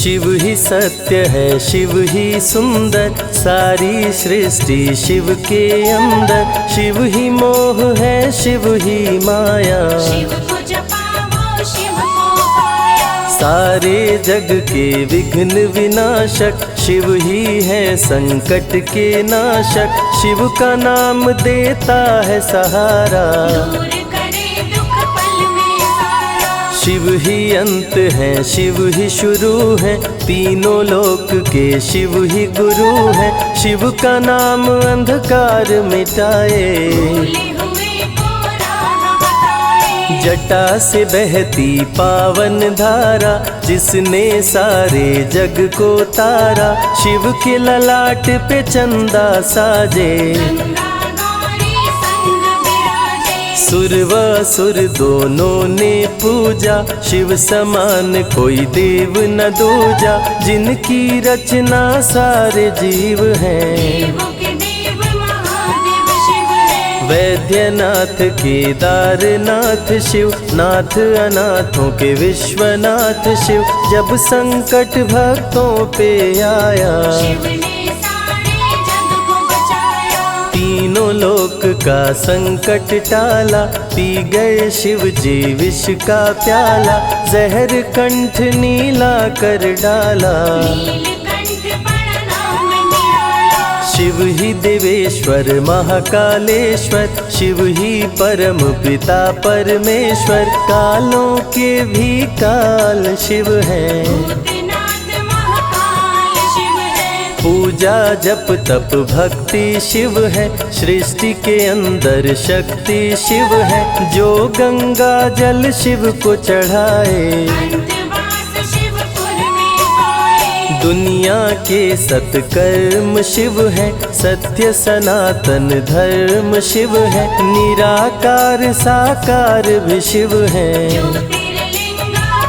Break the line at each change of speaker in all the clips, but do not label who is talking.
शिव ही सत्य है, शिव ही सुंदर, सारी सृष्टि शिव के अंदर। शिव ही मोह है, शिव ही माया,
शिव को जपाओ शिव को पाया।
सारे जग के विघ्न विनाशक, शिव ही है संकट के नाशक। शिव का नाम देता है सहारा,
दूर करे दुख पल में सारा।
शिव ही अंत है, शिव ही शुरू है, तीनों लोक के शिव ही गुरु है। शिव का नाम अंधकार मिटाए,
भूले हुए को राह बताए।
जटा से बहती पावन धारा, जिसने सारे जग को तारा। शिव के ललाट पे चंदा साजे,
गंगा गौरी संग विराजे।
सुर व असुर दोनों ने पूजा, शिव समान कोई देव न दूजा। जिनकी रचना सारे जीव हैं,
देवों के देव महादेव शिव है।
वैद्यनाथ केदारनाथ शिव, नाथ अनाथों के विश्वनाथ शिव। जब संकट भक्तों पे आया,
शिव ने सारे जग को बचाया।
तीनों लोक का संकट टाला, पी गए शिव जी विष का प्याला। जहर कंठ नीला कर डाला,
नीलकंठ बड़ा नाम निराला।
शिव ही देवेश्वर महाकालेश्वर, शिव ही परम पिता परमेश्वर। कालों के भी काल शिव हैं,
भूतनाथ महाकाल शिव है।
पूजा जप तप भक्ति शिव है, सृष्टि के अंदर शक्ति शिव है। जो गंगा जल शिव को चढ़ाए,
अंतवास शिवपुर में पाए।
दुनिया के सत्कर्म शिव है, सत्य सनातन धर्म शिव है। निराकार साकार भी शिव है,
ज्योतिर्लिंगाकार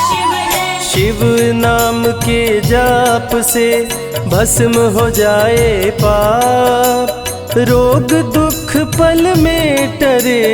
शिव है।
शिव नाम के जाप से भस्म हो जाए पाप। रोग दुख पल में टरे,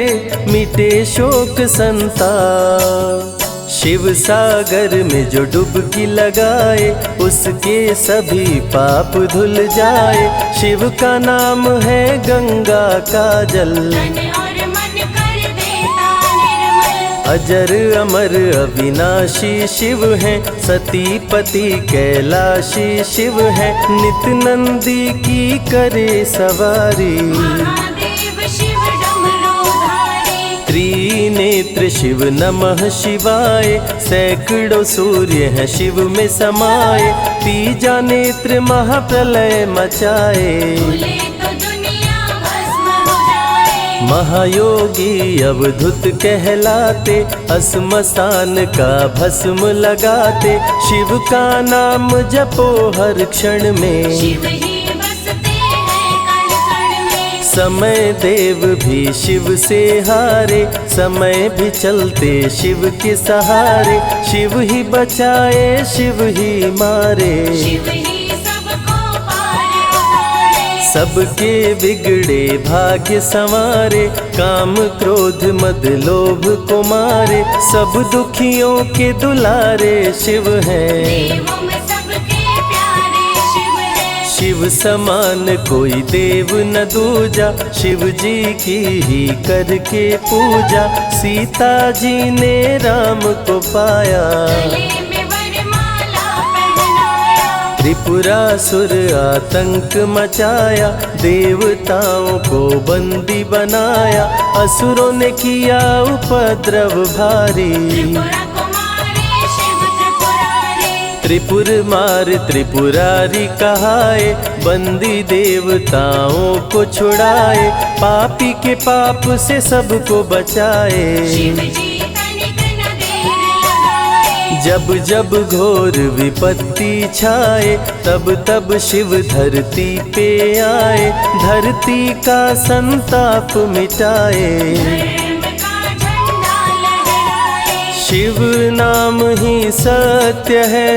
मिटे शोक संताप। शिव सागर में जो डुबकी लगाए, उसके सभी पाप धुल जाए। शिव का नाम है गंगा का जल,
तन और मन कर देता निर्मल।
अजर अमर अविनाशी शिव है, सती पति कैलाशी शिव है। नित नंदी की करे सवारी,
महादेव शिव डमरूधारी।
त्रिनेत्र शिव नमः शिवाय। सैकड़ों सूर्य हैं शिव में समाये, तीजा नेत्र महाप्रलय मचाए।
भूले तो दुनिया भस्म हो जाए।
महायोगी अवधूत कहलाते, अस्मशान का भस्म लगाते। शिव का नाम जपो हर क्षण में,
शिव ही बसते हैं कण कण में।
समय देव भी शिव से हारे, समय भी चलते शिव के सहारे। शिव ही बचाए शिव ही मारे,
शिव ही सबको पार उतारे।
सबके बिगड़े भाग्य संवारे। काम क्रोध मद लोभ को मारे, सब दुखियों के दुलारे शिव हैं।
देवों में सबके प्यारे शिव है।
शिव समान कोई देव न दूजा, शिव जी की ही करके पूजा। सीता जी ने राम को पाया,
गले में वरमाला पहनाया।
त्रिपुरासुर आतंक मचाया, देवताओं को बंदी बनाया। असुरों ने किया उपद्रव भारी,
त्रिपुरा कुमारी शिव त्रिपुरारी।
त्रिपुर मार त्रिपुरारी कहाए, बंदी देवताओं को छुड़ाए। पापी के पाप से सबको बचाए,
शिव जी तनिक न देर लगाए।
जब जब घोर विपत्ति छाए, तब तब शिव धरती पे आए। धरती का संताप मिटाए,
धर्म का झंडा लहराए।
शिव नाम ही सत्य है,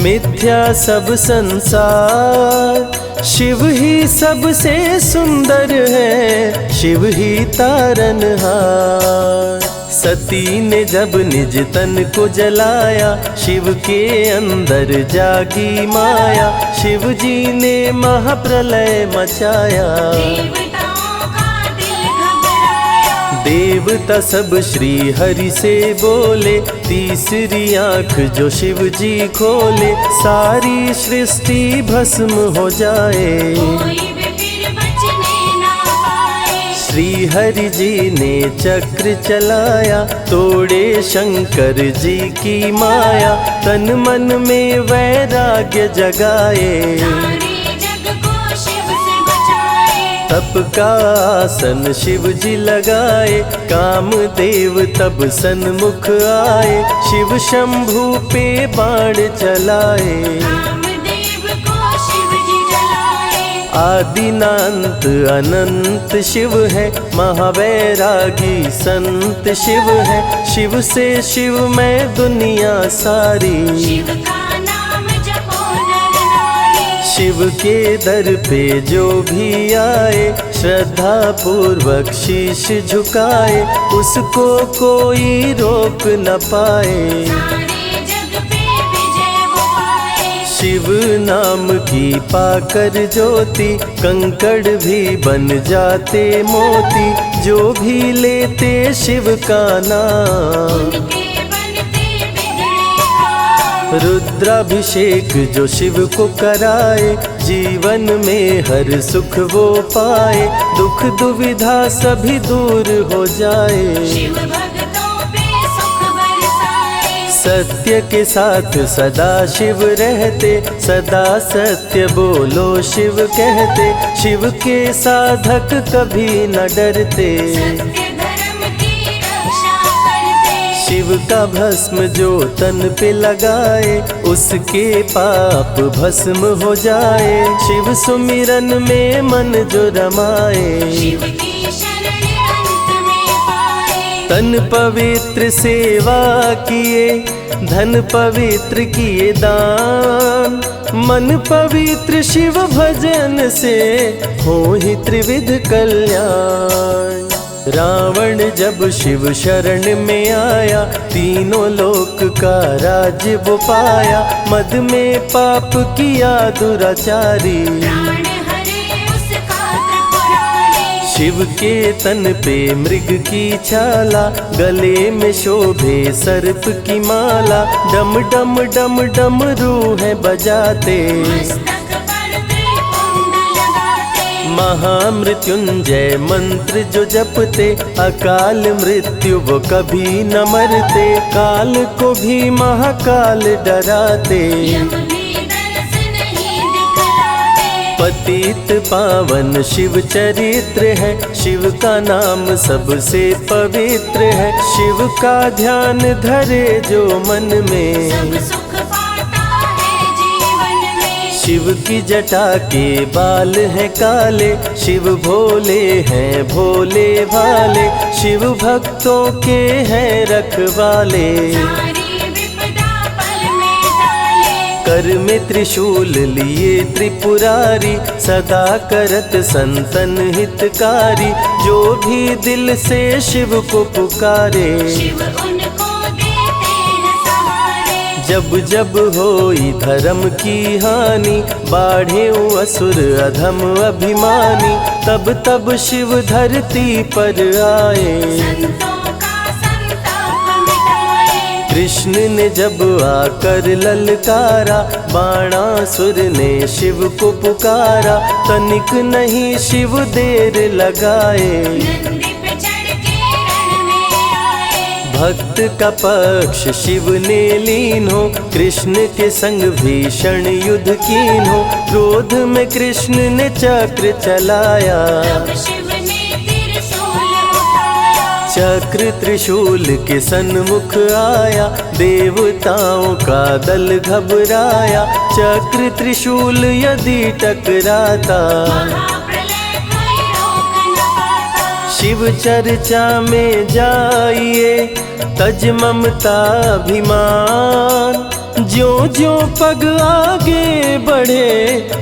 मिथ्या सब संसार। शिव ही सबसे सुंदर है, शिव ही तारनहार। सती ने जब निज तन को जलाया, शिव के अंदर जागी माया, शिव जी ने महाप्रलय मचाया।
देवताओं का दिल घबराया,
देवता सब श्री हरि से बोले, तीसरी आंख जो शिव जी खोले, सारी सृष्टि भस्म हो जाए।
कोई भी फिर बचने ना पाए।
श्री हरि जी ने चक्र चलाया, तोड़े शंकर जी की माया, तन मन में वैराग्य जगाए।
सारे जग को शिव से बचाए।
तप का आसन शिव जी लगाए, कामदेव तब सन्मुख आए, शिव शंभू पे बाण चलाए।
कामदेव को शिव जी जलाए।
आदिनांत अनंत शिव है, महावैरागी संत शिव है, शिव से शिव में दुनिया सारी।
शिव का नाम जपो नर नारी।
शिव के दर पे जो भी आए, श्रद्धा पूर्वक शीश झुकाए, उसको कोई रोक न पाए।
सारे जग पे विजय वो पाए।
शिव नाम की पाकर ज्योति, कंकड़ भी बन जाते मोती, जो भी लेते शिव का नाम।
उनके बनते बिगड़े काम।
रुद्राभिषेक जो शिव को कराए, जीवन में हर सुख वो पाए, दुख दुविधा सभी दूर हो जाए।
शिव भक्तों पे सुख बरसाए।
सत्य के साथ सदा शिव रहते, सदा सत्य बोलो शिव कहते, शिव के साधक कभी न डरते।
सत्य धर्म की रक्षा करते।
शिव का भस्म जो तन पे लगाए, उसके पाप भस्म हो जाए। शिव सुमिरन में मन जो रमाए,
शिव की शरण अंत में पाए।
तन पवित्र सेवा किए, धन पवित्र किए दान, मन पवित्र शिव भजन से हो ही त्रिविध कल्याण। रावण जब शिव शरण में आया, तीनों लोक का राज्य वो पाया, मद में पाप किया दुराचारी।
प्राण हरे उसका त्रिपुरारी।
शिव के तन पे मृग की छाला, गले में शोभे सर्प की माला, डम डम डम डम रूह बजाते।
मस्तक पर त्रिपुंड लगाते।
महामृत्युंजय मंत्र जो जपते, अकाल मृत्यु वो कभी न मरते, काल को भी महाकाल डराते।
यम भी दरस नहीं दिखलाते।
पतित पावन शिव चरित्र है, शिव का नाम सबसे पवित्र है, शिव का ध्यान धरे जो मन में,
सब सुख पाता है जीवन में।
शिव की जटा के बाल हैं काले, शिव भोले हैं भोले भाले, शिव भक्तों के हैं रखवाले।
सारी विपदा पल में टाले।
कर में त्रिशूल लिए त्रिपुरारी, सदा करत संतन हितकारी, जो भी दिल से शिव को पुकारे।
शिव उनको देते हैं सहारे।
जब जब होई धर्म की हानि, बाढ़े असुर अधम अभिमानी, तब तब शिव धरती पर आए।
संतों का संताप मिटाए।
कृष्ण ने जब आकर ललकारा, बाणासुर ने शिव को पुकारा, तनिक नहीं शिव देर लगाए।
नंदी पे चढ़ के रण में आए।
भक्त का पक्ष शिव ने लीन हो, कृष्ण के संग भीषण युद्ध कीन हो, क्रोध में कृष्ण ने चक्र चलाया।
तब शिव ने त्रिशूल उठाया।
चक्र त्रिशूल के सन्मुख आया, देवताओं का दल घबराया, चक्र त्रिशूल यदि टकराता,
महाप्रलय कोई रोक न पाता।
शिव चर्चा में जाइए, तज ममता अभिमान, ज्यों ज्यों पग आगे बढ़े,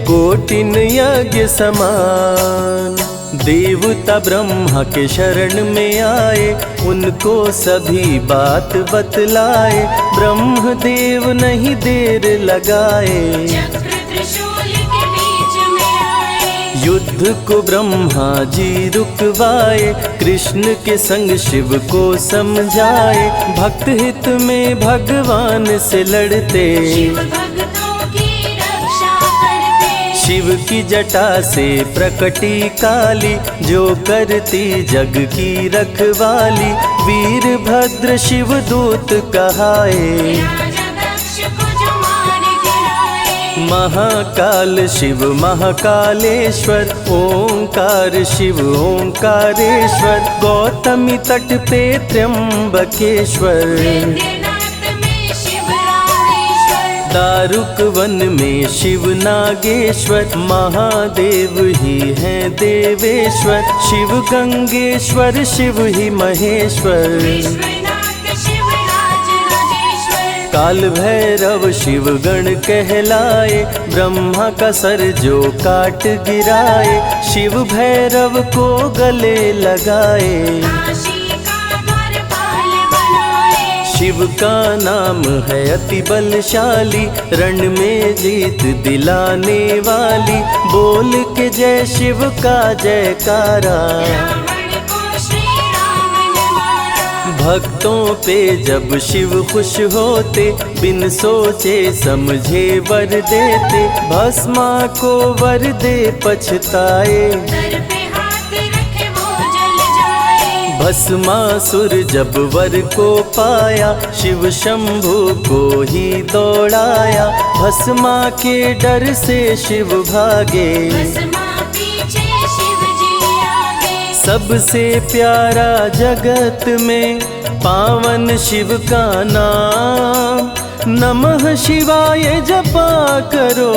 कोटिन यज्ञ समान। देवता ब्रह्मा के शरण में आए, उनको सभी बात बतलाए। ब्रह्मदेव नहीं देर लगाए,
चक्र त्रिशूल के बीच में आए।
युद्ध को ब्रह्मा जी रुकवाए, कृष्ण के संग शिव को समझाए। भक्त हित में भगवान से लड़ते,
शिव भक्तों की रक्षा करते।
शिव की जटा से प्रकटी काली, जो करती जग की रखवाली। वीरभद्र शिव दूत कहाए,
राजा दक्ष को जो मार गिराए।
महाकाल शिव महाकालेश्वर, ओंकार शिव ओंकारेश्वर। गौतमी तट पे त्र्यंबकेश्वर,
वैद्यनाथ में शिव रामेश्वर।
दारुक वन में शिव नागेश्वर। महादेव ही हैं देवेश्वर, शिव गंगेश्वर शिव ही महेश्वर।
विश्वनाथ शिव राज राजेश्वर।
काल भैरव शिव गण कहलाए, ब्रह्मा का सर जो काट गिराए। शिव भैरव को गले लगाए,
काशी का द्वारपाल बनाए।
शिव का नाम है अति बलशाली, रण में जीत दिलाने वाली। बोल के जय शिव का जयकारा,
रावण को श्री राम ने मारा।
भक्तों पे जब शिव खुश होते, बिन सोचे समझे वर देते। भस्मा को वर दे पछताए,
सर पे हाथ रखे वो जल जाए।
भस्मासुर जब वर को पाया, शिव शंभु को ही दौड़ाया। भस्मा के डर से शिव भागे,
भस्मा पीछे शिव जी आगे।
सबसे प्यारा जगत में पावन शिव का नाम। नमः शिवाय जपा करो,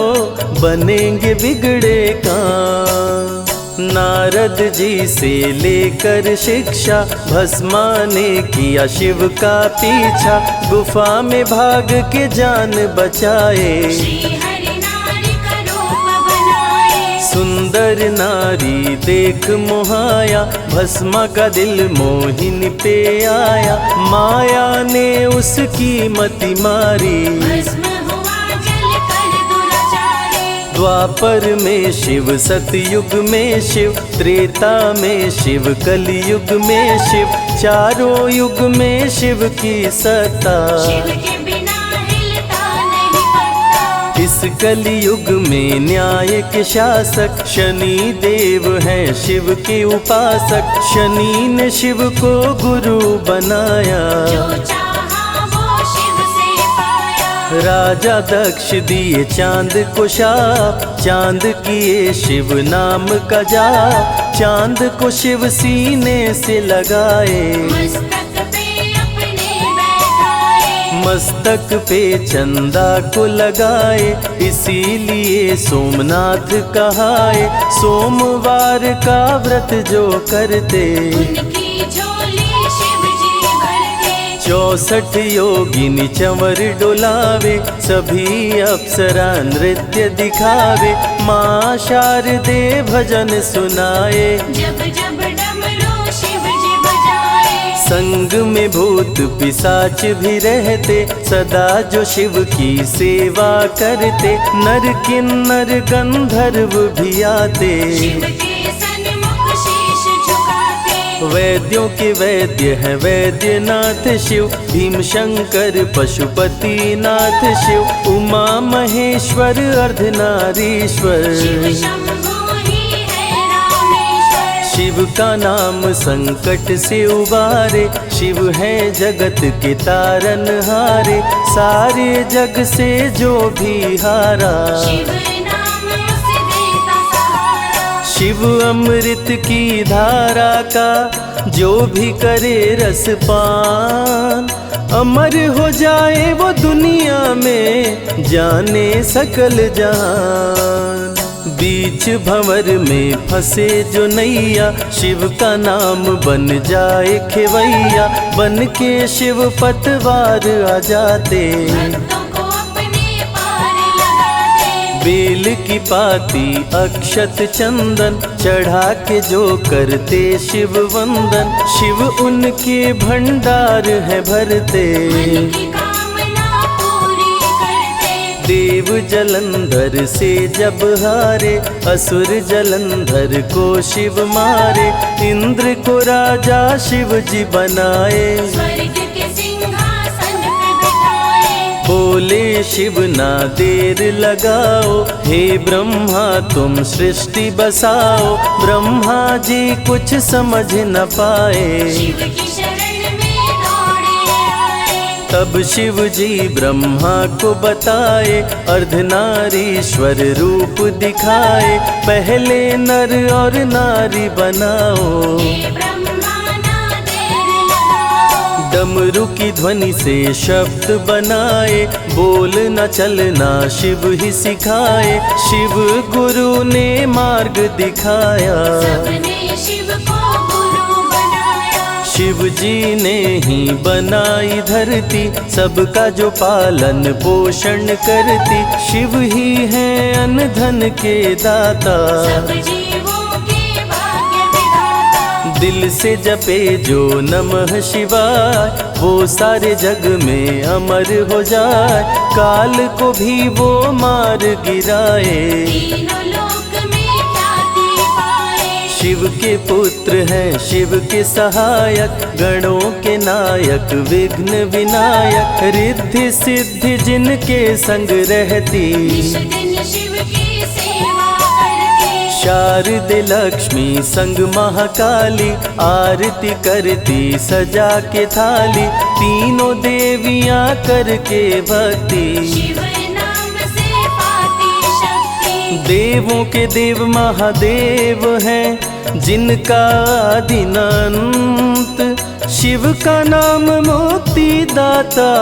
बनेंगे बिगड़े काम। नारद जी से लेकर शिक्षा, भस्मा ने किया शिव का पीछा। गुफा में भाग के जान बचाए,
श्री हरि नारी का रूप बनाए।
सुंदर नारी देख मोहाया, भस्मा का दिल मोहिनी पे आया। माया ने उसकी मति मारी,
भस्म हुआ जल कर दुराचारी।
द्वापर में शिव सतयुग में शिव, त्रेता में शिव कलयुग में शिव। चारों युग में शिव की सत्ता,
शिव के बिना हिलता नहीं पत्ता।
इस कलयुग में न्याय के शासक, शनि देव हैं शिव के उपासक। शनि ने शिव को गुरु बनाया,
जो चाहा वो शिव से पाया।
राजा दक्ष दिए चांद को शाप, चांद किए शिव नाम का जाप। चांद को शिव सीने से लगाए,
मस्तक पे अपने बैठाए।
मस्तक पे चंदा को लगाए। इसीलिए सोमनाथ कहाए, सोमवार का व्रत जो करते।
उनकी झोली शिव जी भरते।
64 योगिनी चंवर डोलावे, सभी अप्सरा नृत्य दिखावे। माँ शारदे भजन सुनाए,
जब जब डमरू शिव जी बजाए।
संग में भूत पिशाच भी रहते, सदा जो शिव की सेवा करते। नर किन्नर गंधर्व भी आते,
शिव के सन्मुख शीश झुकाते।
वैद्यों के वैद्य है वैद्यनाथ शिव। भीम शंकर पशुपति नाथ शिव। उमा महेश्वर अर्धनारीश्वर,
शिव शंभु ही है रामेश्वर।
शिव का नाम संकट से उबारे। शिव है जगत के तारनहारे, सारे जग से जो भी हारा।
शिव नाम उसे देता सहारा।
शिव अमृत की धारा का जो भी करे रसपान, अमर हो जाए वो दुनिया में, जाने सकल जहान। बीच भंवर में फंसे जो नैया, शिव का नाम बन जाए खेवैया। बन के शिव पतवार आ जाते,
भक्तों को अपने पार लगाते।
बेल की पाती अक्षत चंदन चढ़ा के जो करते शिव वंदन, शिव उनके भंडार है भरते।
मन की कामना पूरी करते।
देव जलंधर से जब हारे, असुर जलंधर को शिव मारे। इंद्र को राजा शिव जी बनाए,
स्वर्ग के सिंहासन पे बिठाए।
बोले शिव ना देर लगाओ, हे ब्रह्मा तुम सृष्टि बसाओ। ब्रह्मा जी कुछ समझ न पाए,
शिव की शरण में दौड़े आए।
तब शिव जी ब्रह्मा को बताए, अर्धनारीश्वर रूप दिखाए। पहले नर और नारी बनाओ,
हे ब्रह्मा ना देर लगाओ।
डमरू की ध्वनि से शब्द बनाए, बोलना चलना शिव ही सिखाए। शिव गुरु ने मार्ग दिखाया,
सबने शिव को गुरु बनाया।
शिव जी ने ही बनाई धरती, सबका जो पालन पोषण करती। शिव ही है अन्न धन के दाता,
सब जीवों के भाग्य विधाता।
दिल से जपे जो नमः शिवाय, वो सारे जग में अमर हो जाए। काल को भी वो मार गिराए,
तीनों लोक में ख्याति पाए।
शिव के पुत्र हैं शिव के सहायक, गणों के नायक विघ्न विनायक। रिद्धि सिद्धि जिनके संग रहती,
निश दिन शिव की सेवा करते।
शारदे लक्ष्मी संग महाकाली, आरती करती सजा के थाली। तीनों देवियां करके भक्ति,
शिव नाम से पाती शक्ति।
देवों के देव महादेव हैं, जिनका आदि न अंत। शिव का नाम मुक्ति दाता,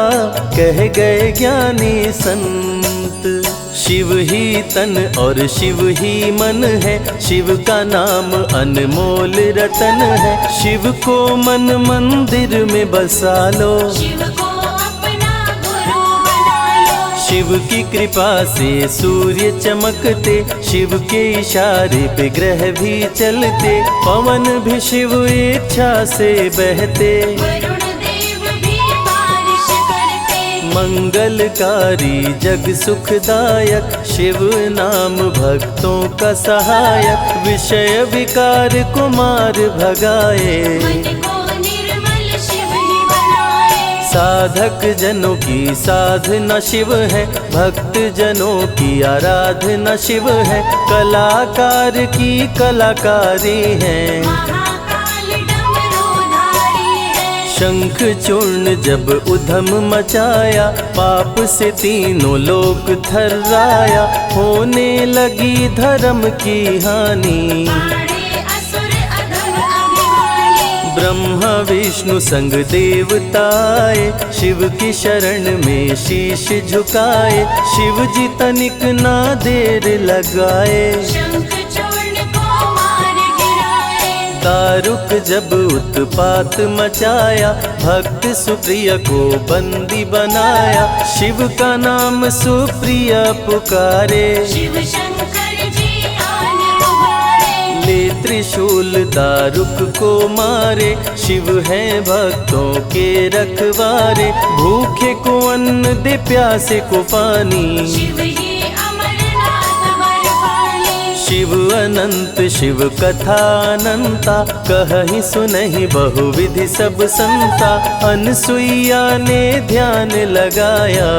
कह गए ज्ञानी संत। शिव ही तन और शिव ही मन है, शिव का नाम अनमोल रतन है। शिव को मन मंदिर में बसा लो,
शिव को अपना गुरु बना लो।
शिव की कृपा से सूर्य चमकते, शिव के इशारे पे ग्रह भी चलते। पवन भी शिव इच्छा से बहते,
वरुण देव भी बारिश करते।
मंगलकारी जग सुखदायक, शिव नाम भक्तों का सहायक। विषय विकार को मार भगाए,
मन को निर्मल शिव ही बनाए।
साधक जनों की साधना शिव है, भक्त जनों की आराधना शिव है। कलाकार की कलाकारी है,
महाकाल डमरूधारी है।
शंख चूर्ण जब उधम मचाया, पाप से तीनों लोक थर्राया। होने लगी धर्म की हानि,
बाड़े असुर अधम अभिमानी।
ब्रह्मा विष्णु संग देवताए, शिव की शरण में शीश झुकाए। शिव जी तनिक ना देर लगाए,
शंख चूर्ण को मार गिराए।
दारुक जब उत्पात मचाया, भक्त सुप्रिय को बंदी बनाया। शिव का नाम सुप्रिय पुकारे,
शिव शंकर जी आन उबारे।
ले त्रिशूल दारुक को मारे। शिव है भक्तों के रखवारे, भूखे को अन्न दे प्यासे को पानी।
शिव ही अमरनाथ वर पानी।
शिव अनंत शिव कथा अनंता, कहीं सुनहि बहुविधि सब संता। अनसुईया ने ध्यान लगाया,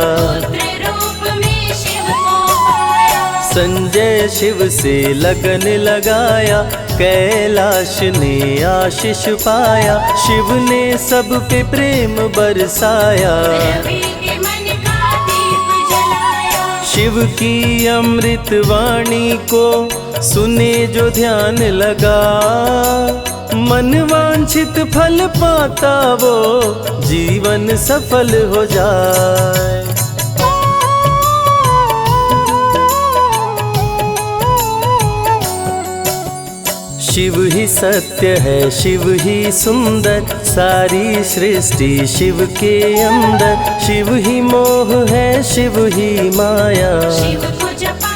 पुत्र रूप में शिव को पाया।
संजय शिव से लगन लगाया। कैलाश ने आशीष पाया, शिव ने सब पे प्रेम बरसाया।
रवि के मन का दीप जलाया।
शिव की अमृत वाणी को सुने जो ध्यान लगा, मन वांछित फल पाता वो जीवन सफल हो जाए। शिव ही सत्य है, शिव ही सुंदर, सारी सृष्टि शिव के अंदर। शिव ही मोह है, शिव ही माया,
शिव को जपा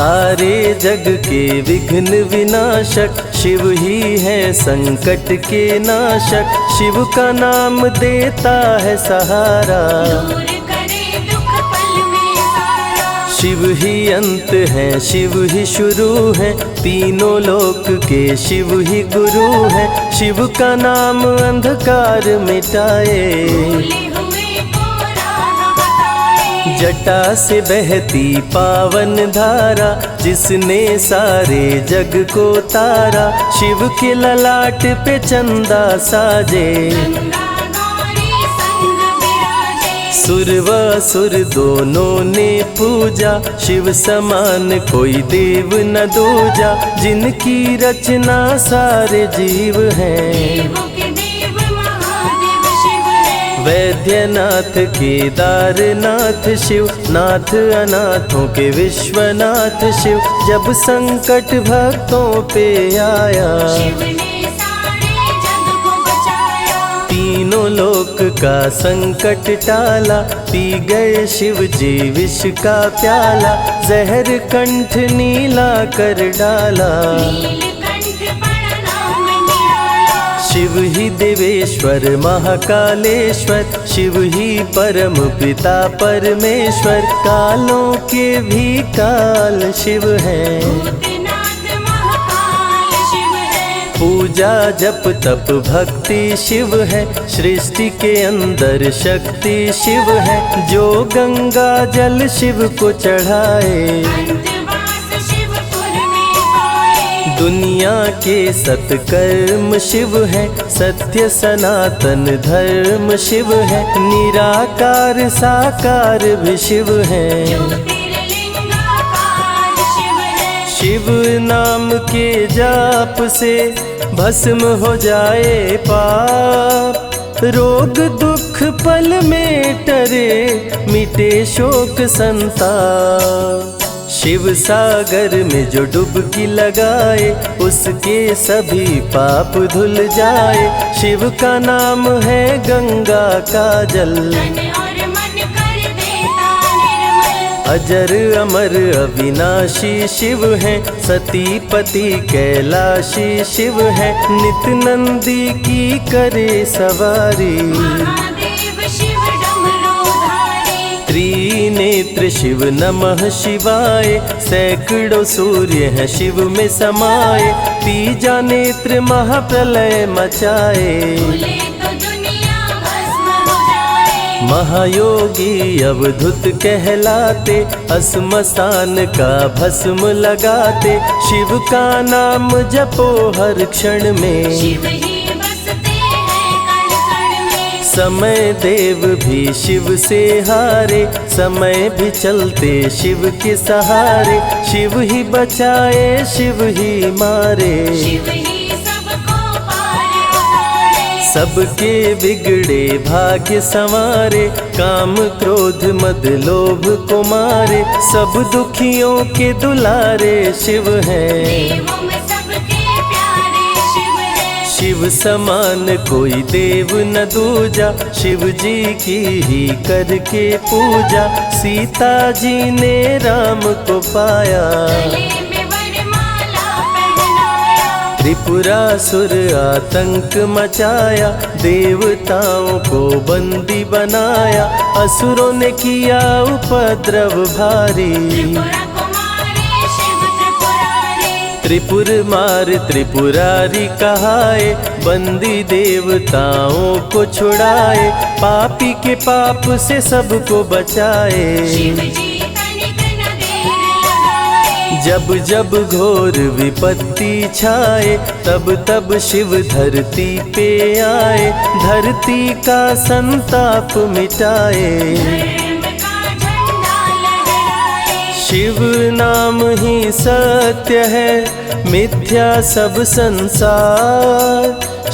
सारे जग के विघ्न विनाशक शिव ही है संकट के नाशक। शिव का नाम देता है सहारा,
दूर करे दुख पल में सारा।
शिव ही अंत है शिव ही शुरू है, तीनों लोक के शिव ही गुरु है। शिव का नाम अंधकार मिटाए,
भूले हुए को राह बताए।
जटा से बहती पावन धारा, जिसने सारे जग को तारा। शिव के ललाट पे चंदा साजे,
गंगा गौरी संग विराजे।
सुर व असुर दोनों ने पूजा, शिव समान कोई देव न दूजा। जिनकी रचना सारे जीव हैं,
देवों के देव महादेव शिव है।
वैद्यनाथ केदारनाथ शिव, नाथ अनाथों के विश्वनाथ शिव। जब संकट भक्तों पे आया,
शिव ने सारे जग को बचाया।
तीनों लोक का संकट टाला। पी गए शिव जी विष का प्याला, जहर कंठ नीला कर डाला।
नीलकंठ बड़ा नाम निराला।
शिव ही देवेश्वर महाकालेश्वर, शिव ही परम पिता परमेश्वर। कालों के भी काल शिव हैं,
भूतनाथ महाकाल शिव है।
पूजा जप तप भक्ति शिव है। सृष्टि के अंदर शक्ति शिव है, जो गंगा जल शिव को चढ़ाए।
अंतवास शिवपुर में पाए।
दुनिया के सत्कर्म शिव है, सत्य सनातन धर्म शिव है। निराकार साकार भी शिव है,
ज्योतिर्लिंगाकार शिव है।
शिव नाम के जाप से भस्म हो जाए पाप। रोग दुख पल में टरे, मिटे शोक संताप। शिव सागर में जो डुबकी लगाए, उसके सभी पाप धुल जाए। शिव का नाम है गंगा का जल,
तन और मन कर देता निर्मल।
अजर अमर अविनाशी शिव है। सतीपति कैलाशी शिव है, नित नंदी की करे सवारी।
महादेव शिव डमरूधारी।
त्रिनेत्र शिव नमः शिवाय, सैकड़ों सूर्य हैं शिव में समाये। तीजा नेत्र महाप्रलय मचाए,
भूले तो दुनिया भस्म हो जाए।
महायोगी अवधूत कहलाते, अस्मशान का भस्म लगाते। शिव का नाम जपो हर क्षण में,
शिव ही बसते हैं कण कण में।
समय देव भी शिव से हारे, समय भी चलते शिव के सहारे। शिव ही बचाए शिव ही मारे,
शिव ही सबको पार उतारे।
सबके बिगड़े भाग्य संवारे। काम क्रोध मद लोभ को मारे, सब दुखियों के दुलारे शिव हैं।
देवों में सबके प्यारे शिव है।
शिव समान कोई देव न दूजा, शिव जी की ही करके पूजा। सीता जी ने राम को पाया,
गले में वरमाला पहनाया।
त्रिपुरासुर आतंक मचाया। देवताओं को बंदी बनाया, असुरों ने किया उपद्रव भारी।
त्रिपुरा कुमारी शिव त्रिपुरारी।
त्रिपुर मार त्रिपुरारी कहाए, बंदी देवताओं को छुड़ाए। पापी के पाप से सबको बचाए,
शिव जी तनिक न देर लगाए।
जब जब घोर विपत्ति छाए, तब तब शिव धरती पे आए। धरती का संताप मिटाए,
धर्म का झंडा लहराए।
शिव नाम ही सत्य है, मिथ्या सब संसार।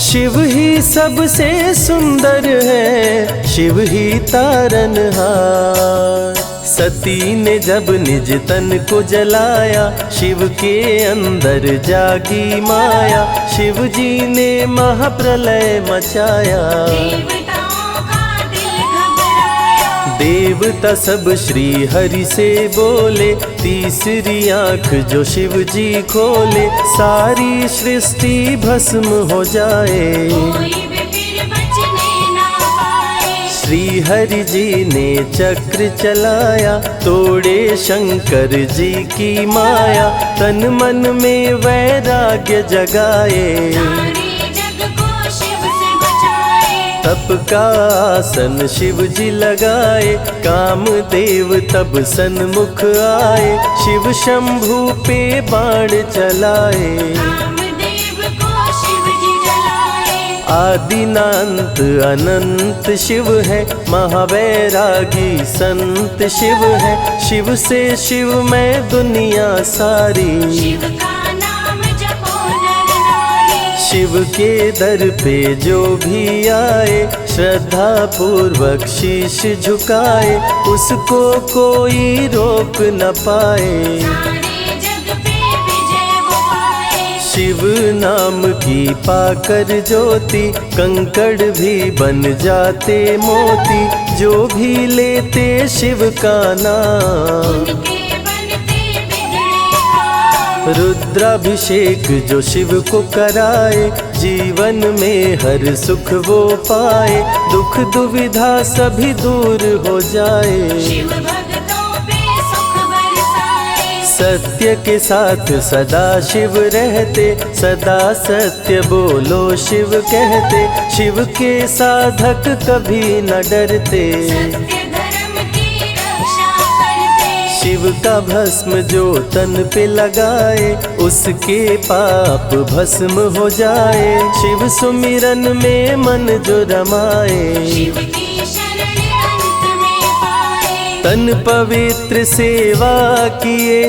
शिव ही सबसे सुंदर है, शिव ही तारनहार। सती ने जब निज तन को जलाया, शिव के अंदर जागी माया। शिव जी ने महाप्रलय मचाया,
देवताओं का दिल घबराया।
देवता सब श्री हरि से बोले, तीसरी आंख जो शिव जी खोले, सारी सृष्टि भस्म हो जाए।
कोई भी फिर बचने ना पाए।
श्री हरि जी ने चक्र चलाया, तोड़े शंकर जी की माया, तन मन में वैराग्य जगाए।
सारे जग को शिव से बचाए।
तप का आसन शिव जी लगाए, कामदेव तब सन्मुख आए, शिव शंभू पे बाण चलाए।
कामदेव को शिव जी जलाए।
आदिनांत अनंत शिव है, महावैरागी संत शिव है, शिव से शिव में दुनिया सारी।
शिव का नाम जपो नर नारी।
शिव के दर पे जो भी आए, श्रद्धा पूर्वक शीश झुकाए, उसको कोई रोक न पाए।
सारे जग पे विजय वो पाए।
शिव नाम की पाकर ज्योति, कंकड़ भी बन जाते मोती, जो भी लेते शिव का नाम।
उनके बनते बिगड़े काम।
रुद्राभिषेक जो शिव को कराए, जीवन में हर सुख वो पाए, दुख दुविधा सभी दूर हो जाए।
शिव भक्तों पे सुख बरसाए।
सत्य के साथ सदा शिव रहते, सदा सत्य बोलो शिव कहते, शिव के साधक कभी न डरते।
सत्य धर्म की रक्षा करते।
शिव का भस्म जो तन पे लगाए, उसके पाप भस्म हो जाए। शिव सुमिरन में मन जो रमाए,
शिव की शरण अंत में पाए।
तन पवित्र सेवा किए,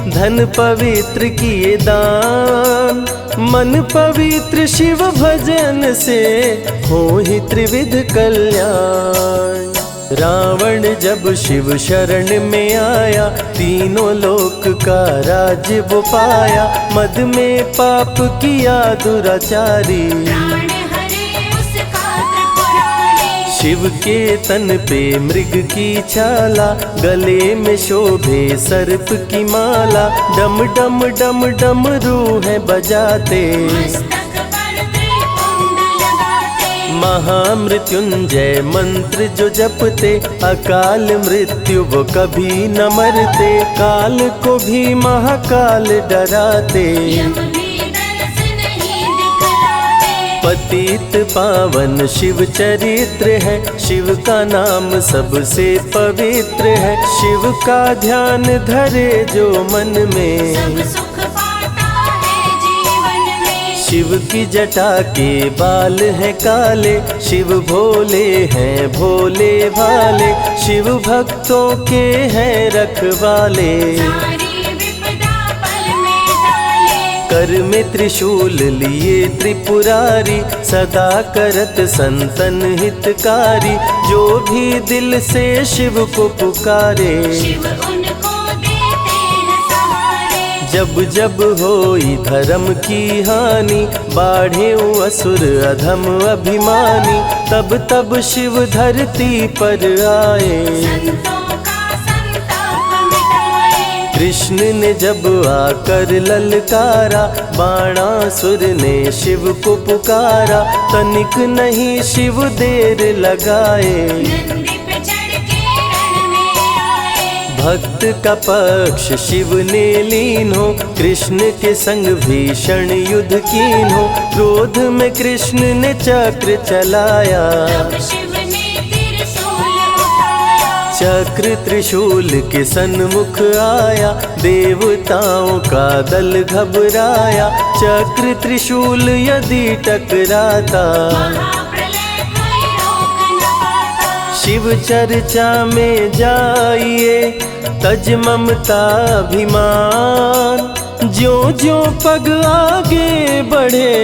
धन पवित्र किए दान, मन पवित्र शिव भजन से हो ही त्रिविध कल्याण। रावण जब शिव शरण में आया, तीनों लोक का राज्य वो पाया, मद में पाप किया दुराचारी।
प्राण हरे उसका त्रिपुरारी।
शिव के तन पे मृग की छाला, गले में शोभे सर्प की माला, डम डम डम डम रूहें बजाते।
मस्तक पर त्रिपुंड लगाते।
महामृत्युंजय मंत्र जो जपते, अकाल मृत्यु वो कभी न मरते, काल को भी महाकाल डराते।
यम भी दरस नहीं दिखलाते।
पतित पावन शिव चरित्र है, शिव का नाम सबसे पवित्र है, शिव का ध्यान धरे जो मन में,
सब सुख पाता है जीवन में।
शिव की जटा के बाल हैं काले, शिव भोले हैं भोले भाले, शिव भक्तों के हैं रखवाले।
सारी विपदा पल में टाले।
कर में त्रिशूल लिए त्रिपुरारी, सदा करत संतन हितकारी, जो भी दिल से शिव को पुकारे।
शिव उनको देते हैं सहारे।
जब जब होई धर्म की हानि, बाढ़े असुर अधम अभिमानी, तब तब शिव धरती पर आए।
संतों का संताप मिटाए।
कृष्ण ने जब आकर ललकारा, बाणासुर ने शिव को पुकारा, तनिक नहीं शिव देर लगाए।
नंदी पे चढ़ के रण में आए।
भक्त का पक्ष शिव ने लीन हो, कृष्ण के संग भीषण युद्ध कीन हो, क्रोध में कृष्ण ने चक्र चलाया।
तब शिव ने त्रिशूल उठाया।
चक्र त्रिशूल के सन्मुख आया, देवताओं का दल घबराया, चक्र त्रिशूल यदि टकराता,
महाप्रलय कोई रोक न पाता।
शिव चर्चा में जाइए, तज ममता अभिमान, ज्यों ज्यों पग आगे बढ़े,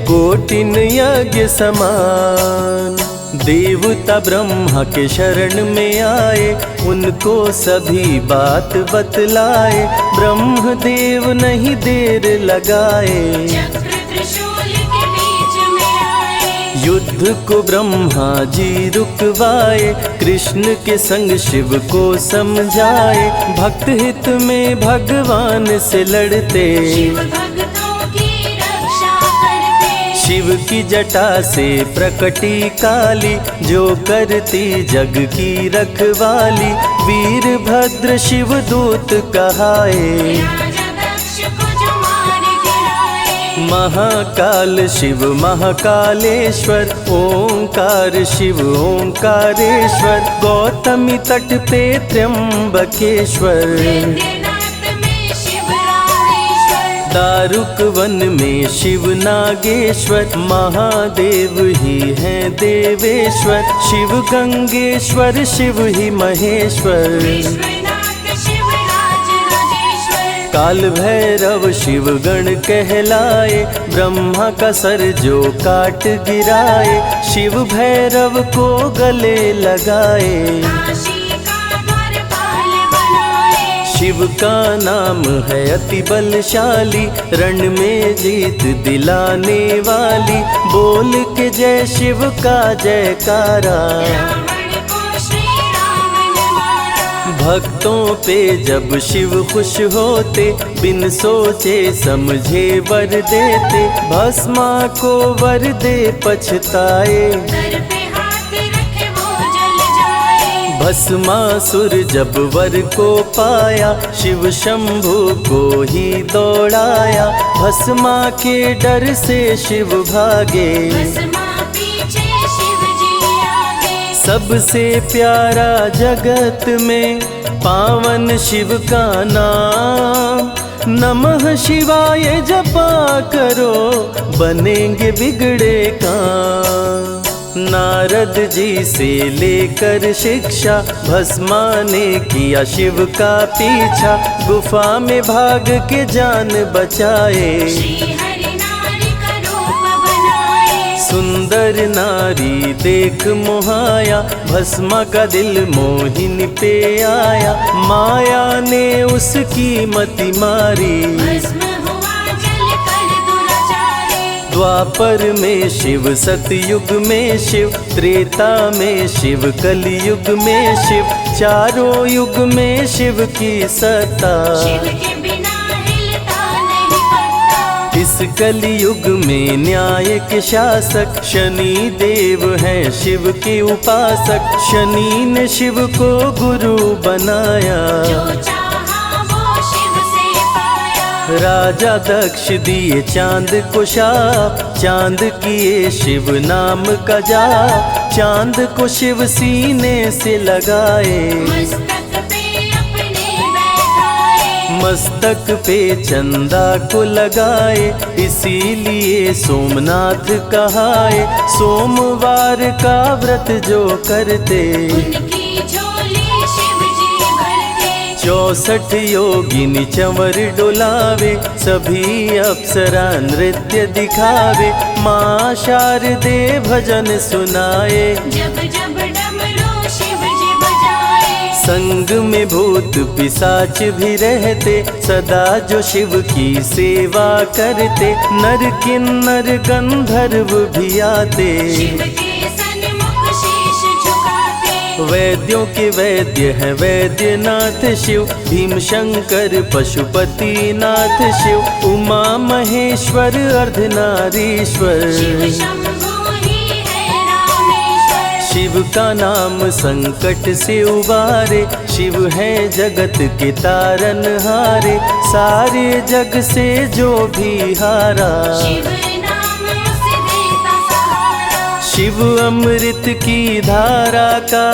कोटिन यज्ञ समान। देवता ब्रह्मा के शरण में आए, उनको सभी बात बतलाए, ब्रह्मदेव नहीं देर लगाए।
चक्र त्रिशूल के बीच में आए।
युद्ध को ब्रह्मा जी रुकवाए, कृष्ण के संग शिव को समझाए। भक्त हित में भगवान से लड़ते,
शिव भक्तों की रक्षा करते।
शिव की जटा से प्रकटी काली, जो करती जग की रखवाली। वीरभद्र शिव दूत कहाए,
राजा दक्ष को जो मार गिराए।
महाकाल शिव महाकालेश्वर, ओंकार शिव ओंकारेश्वर। गौतमी तट पे त्र्यंबकेश्वर,
वैद्यनाथ में शिव रामेश्वर।
दारुक वन में शिव नागेश्वर। महादेव ही हैं देवेश्वर, शिव गंगेश्वर शिव ही महेश्वर।
विश्वनाथ शिव राजराजेश्वर।
काल भैरव शिव गण कहलाए, ब्रह्मा का सर जो काट गिराए। शिव भैरव को गले लगाए,
काशी का द्वारपाल बनाए।
शिव का नाम है अति बलशाली, रण में जीत दिलाने वाली। बोल के जय शिव का जयकारा,
रावण को श्री राम ने मारा।
भक्तों पे जब शिव खुश होते, बिन सोचे समझे वर देते। भस्मा को वर दे पछताए,
सर पे हाथ रखे वो जल जाए।
भस्मासुर जब वर को पाया, शिव शंभु को ही दौड़ाया। भस्मा के डर से शिव भागे,
भस्मा पीछे शिव जी आगे।
सबसे प्यारा जगत में पावन शिव का नाम। नमः शिवाय जपा करो, बनेंगे बिगड़े काम। नारद जी से लेकर शिक्षा, भस्मा ने किया शिव का पीछा। गुफा में भाग के जान बचाए,
श्री हरि नारी का रूप बनाए।
सुंदर नारी देख मोहाया, भस्मा का दिल मोहिनी पे आया। माया ने उसकी मति मारी,
भस्म हुआ जल कर दुराचारी।
द्वापर में शिव सतयुग में शिव, त्रेता में शिव कलयुग में शिव। चारों युग में शिव की सत्ता,
शिव के बिना हिलता नहीं पत्ता।
इस कलयुग में न्याय के शासक, शनि देव हैं शिव के उपासक। शनि ने शिव को गुरु बनाया,
जो चाहा वो शिव से पाया।
राजा दक्ष दिए चांद को शाप, चांद किए शिव नाम का जाप। चांद को शिव सीने से लगाए,
मस्तक पे अपने बैठाए।
मस्तक पे चंदा को लगाए। इसीलिए सोमनाथ कहाए, सोमवार का व्रत जो करते।
उनकी झोली शिव जी भरते।
64 योगिनी चंवर डोलावे, सभी अप्सरा नृत्य दिखावे। माँ शारदे भजन सुनाए,
जब जब डमरू शिव जी बजाए।
संग में भूत पिशाच भी रहते, सदा जो शिव की सेवा करते। नर किन्नर गंधर्व भी आते,
शिव के सन्मुख शीश झुकाते।
वैद्यों के वैद्य है वैद्यनाथ शिव। भीम शंकर पशुपति नाथ शिव। उमा महेश्वर अर्धनारीश्वर,
शिव शंभु ही है रामेश्वर।
शिव का नाम संकट से उबारे। शिव है जगत के तारनहारे, सारे जग से जो भी हारा।
शिव नाम उसे देता सहारा।
शिव अमृत की धारा का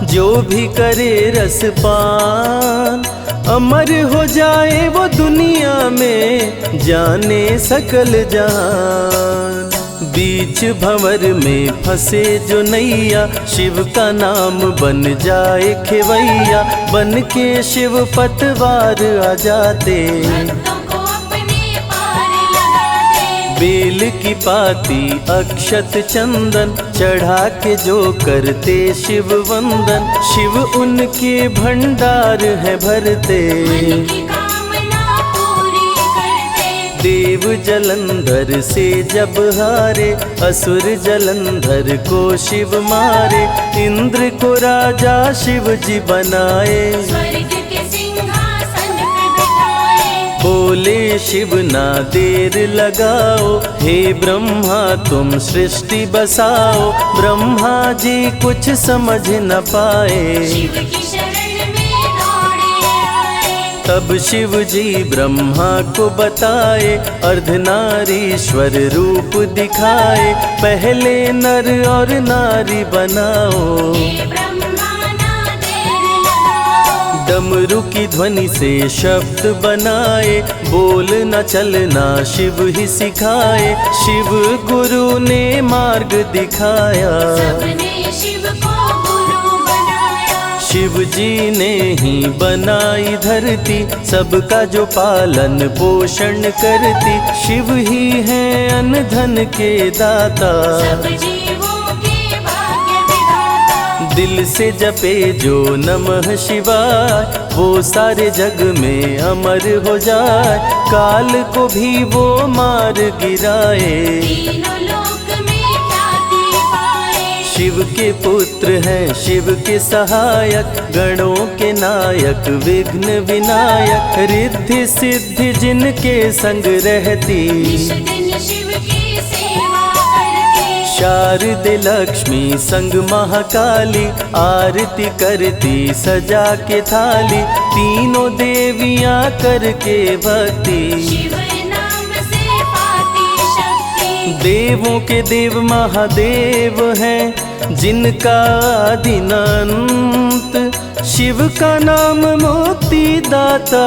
जो भी करे रसपान, अमर हो जाए वो दुनिया में, जाने सकल जहान। बीच भंवर में फंसे जो नैया, शिव का नाम बन जाए खेवैया। बन के शिव पतवार आ जाते,
भक्तों को अपने पार लगाते।
बेल की पाती अक्षत चंदन, चढ़ा के जो करते शिव वंदन। शिव उनके भंडार है भरते,
मन की कामना पूरी करते।
देव जलंधर से जब हारे, असुर जलंधर को शिव मारे। इंद्र को राजा शिव जी बनाए,
स्वर्ग के सिंहासन पे बिठाए।
बोले शिव ना देर लगाओ, हे ब्रह्मा तुम सृष्टि बसाओ। ब्रह्मा जी कुछ समझ न पाए,
शिव की शरण में दौड़े आए।
तब शिव जी ब्रह्मा को बताए, अर्धनारीश्वर रूप दिखाए। पहले नर और नारी बनाओ,
हे ब्रह्मा ना देर लगाओ।
डमरू की ध्वनि से शब्द बनाए, बोलना चलना शिव ही सिखाए। शिव गुरु ने मार्ग दिखाया,
सबने शिव को गुरु बनाया।
शिव जी ने ही बनाई धरती, सबका जो पालन पोषण करती। शिव ही है अन्न धन के दाता,
सब जीवों के भाग्य विधाता।
दिल से जपे जो नमः शिवाय, वो सारे जग में अमर हो जाए। काल को भी वो मार गिराए,
तीनों लोक में ख्याति पाए।
शिव के पुत्र हैं शिव के सहायक, गणों के नायक विघ्न विनायक। रिद्धि सिद्धि जिनके संग रहती,
निश दिन शिव की सेवा करती।
शारदे लक्ष्मी संग महाकाली, आरती करती सजा के थाली। तीनों देवियां करके भक्ति,
शिव नाम से पाती शक्ति।
देवों के देव महादेव हैं, जिनका आदि न अंत। शिव का नाम मुक्ति दाता,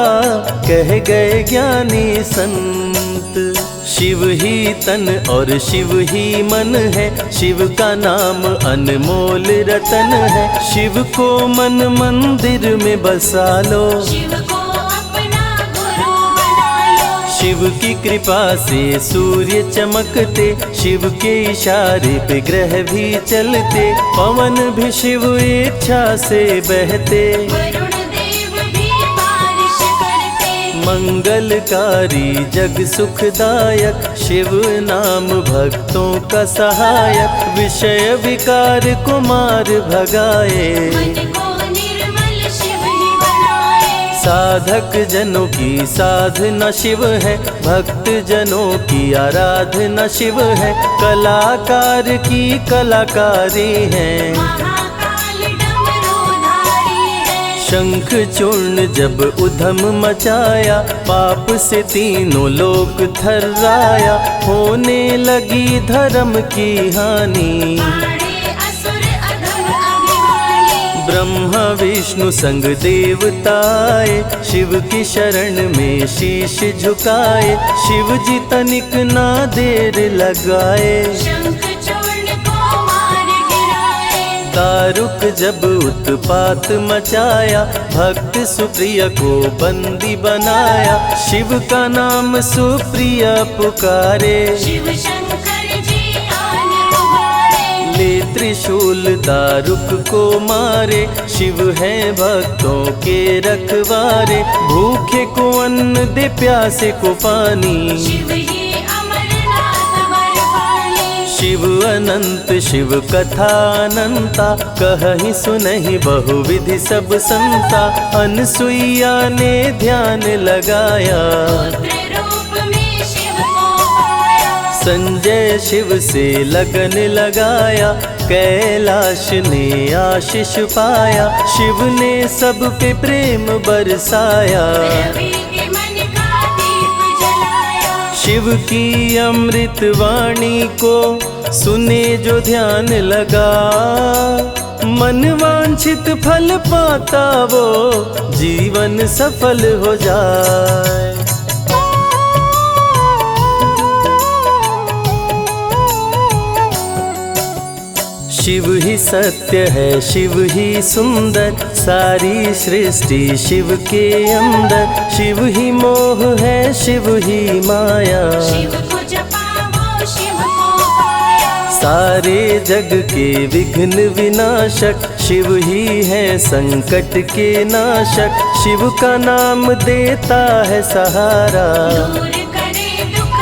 कह गए ज्ञानी संत। शिव ही तन और शिव ही मन है, शिव का नाम अनमोल रतन है। शिव को मन मंदिर में बसा लो,
शिव को अपना गुरु बना लो।
शिव की कृपा से सूर्य चमकते, शिव के इशारे पे ग्रह भी चलते। पवन भी शिव इच्छा से बहते,
वरुण देव भी बारिश करते।
मंगलकारी जग सुखदायक, शिव नाम भक्तों का सहायक। विषय विकार को मार भगाए,
मन को निर्मल शिव ही बनाए।
साधक जनों की साधना शिव है, भक्त जनों की आराधना शिव है। कलाकार की कलाकारी है,
महाकाल डमरूधारी है।
शंख चूर्ण जब उधम मचाया, पाप से तीनों लोक थर्राया। होने लगी धर्म की हानि,
पाड़े असुर अधम अभिमानी।
ब्रह्मा विष्णु संग देवताए, शिव की शरण में शीश झुकाए। शिव जी तनिक ना देर लगाए,
शंख चूर्ण को मार गिराए।
दारुक जब उत्पात मचाया, भक्त सुप्रिया को बंदी बनाया। शिव का नाम सुप्रिया पुकारे,
शिव शंकर जी आन उबारे।
ले त्रिशूल दारुक को मारे। शिव है भक्तों के रखवारे, भूखे को अन्न दे प्यासे को पानी।
शिव ही अमरनाथ बरपाली।
शिव अनंत शिव कथा अनंता, कहीं सुनहि बहुविधि सब संता। अनसुईया ने ध्यान लगाया,
पुत्र रूप में शिव को पाया।
संजय शिव से लगन लगाया। कैलाश ने आशीष पाया, शिव ने सब पे प्रेम बरसाया।
रवि के मन का दीप जलाया।
शिव की अमृत वाणी को सुने जो ध्यान लगा, मन वांछित फल पाता वो जीवन सफल हो जाए। शिव ही सत्य है, शिव ही सुंदर, सारी सृष्टि शिव के अंदर। शिव ही मोह है, शिव ही माया,
शिव को जपा वो शिव को पाया।
सारे जग के विघ्न विनाशक। शिव ही है संकट के नाशक, शिव का नाम देता है सहारा।
दूर करे दुख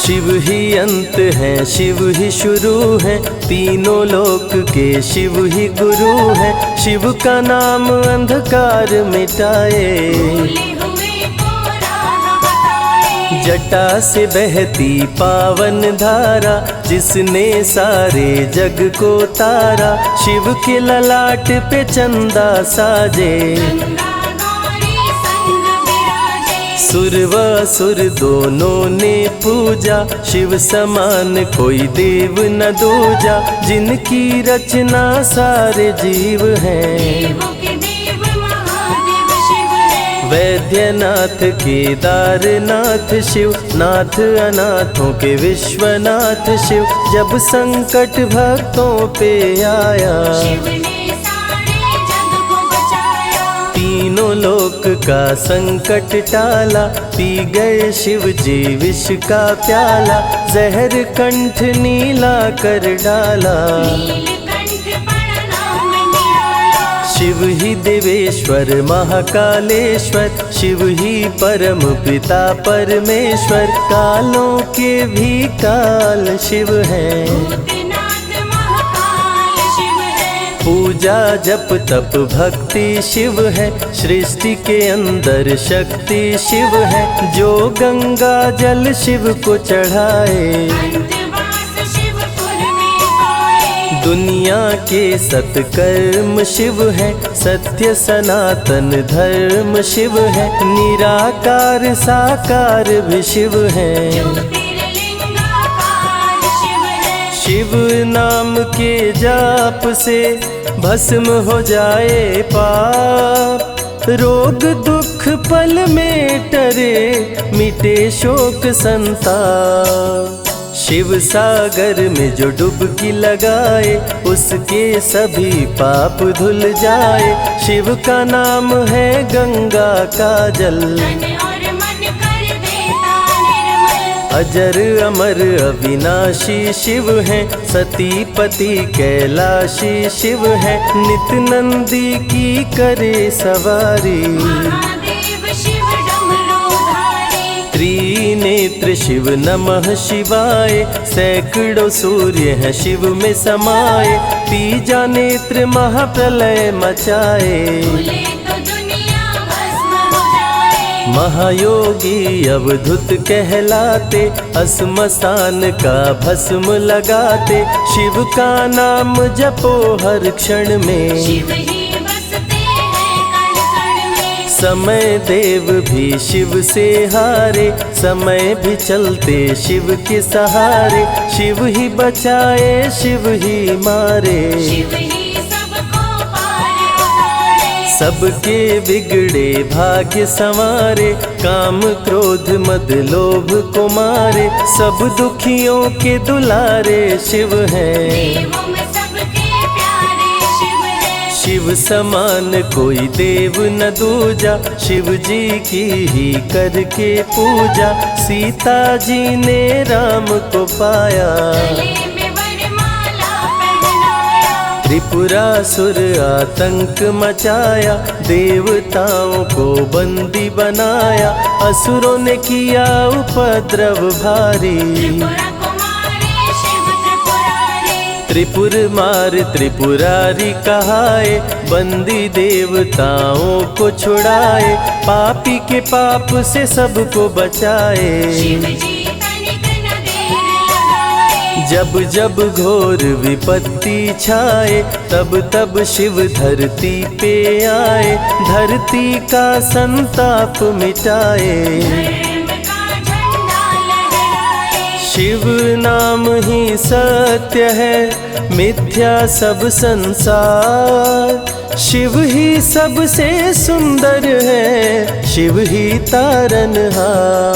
शिव ही अंत है, शिव ही शुरू है, तीनों लोक के शिव ही गुरु है। शिव का नाम अंधकार मिटाए,
भूले हुए को राह बताए।
जटा से बहती पावन धारा, जिसने सारे जग को तारा। शिव के ललाट पे चंदा साजे,
गंगा गौरी संग विराजे।
सुर व असुर दोनों ने पूजा, शिव समान कोई देव न दूजा। जिनकी रचना सारे जीव हैं,
देवों के देव महादेव शिव है।
वैद्यनाथ केदारनाथ शिव, नाथ अनाथों के विश्वनाथ शिव। जब संकट भक्तों पे आया,
शिव ने सारे जग को बचाया।
तीनों लोक का संकट टाला। पी गए शिव जी विष का प्याला, जहर कंठ नीला कर डाला।
नीलकंठ पड़ा नाम निराला।
शिव ही देवेश्वर महाकालेश्वर, शिव ही परम पिता परमेश्वर। कालों के भी काल शिव है,
भूतनाथ महाकाल शिव है।
पूजा जप तप भक्ति शिव है, सृष्टि के अंदर शक्ति शिव है। जो गंगा जल शिव को चढ़ाए,
अंतवास शिवपुर में पाए।
दुनिया के सत्कर्म शिव है, सत्य सनातन धर्म शिव है। निराकार साकार भी शिव है,
ज्योतिर्लिंगाकार शिव है।
शिव नाम के जाप से भस्म हो जाए पाप। रोग दुख पल में टरे, मिटे शोक संताप। शिव सागर में जो डुबकी लगाए, उसके सभी पाप धुल जाए। शिव का नाम है गंगा का जल,
तन और मन कर देता निर्मल।
अजर अमर अविनाशी शिव है, सती पति कैलाशी शिव है। नित नंदी की करे सवारी,
महादेव शिव डमरूधारी।
त्रिनेत्र शिव नमः शिवाय। सैकड़ों सूर्य है शिव में समाये, तीजा नेत्र महाप्रलय मचाए।
भूले तो दुनिया भस्म हो जाए।
महायोगी अवधूत कहलाते, असमसान का भस्म लगाते। शिव का नाम जपो हर क्षण में,
शिव ही बसते हैं कण कण में।
समय देव भी शिव से हारे, समय भी चलते शिव के सहारे। शिव ही बचाए शिव ही मारे,
शिव ही सबको पार उतारे।
सबके बिगड़े भाग्य संवारे। काम क्रोध मद लोभ को मारे, सब दुखियों के दुलारे शिव हैं।
देवों में सबके प्यारे शिव है।
शिव समान कोई देव न दूजा, शिव जी की ही करके पूजा। सीता जी ने राम को पाया,
गले में वरमाला पहनाया।
त्रिपुरासुर आतंक मचाया। देवताओं को बंदी बनाया, असुरों ने किया उपद्रव भारी।
त्रिपुरा कुमारी शिव त्रिपुरारी।
त्रिपुर मार त्रिपुरारी कहाए, बंदी देवताओं को छुड़ाए। पापी के पाप से सबको बचाए,
शिव जी तनिक न देर लगाए।
जब जब घोर विपत्ति छाए, तब तब शिव धरती पे आए। धरती का संताप मिटाए,
धर्म का झंडा लहराए।
शिव नाम ही सत्य है, मिथ्या सब संसार। शिव ही सबसे सुंदर है, शिव ही तारनहार।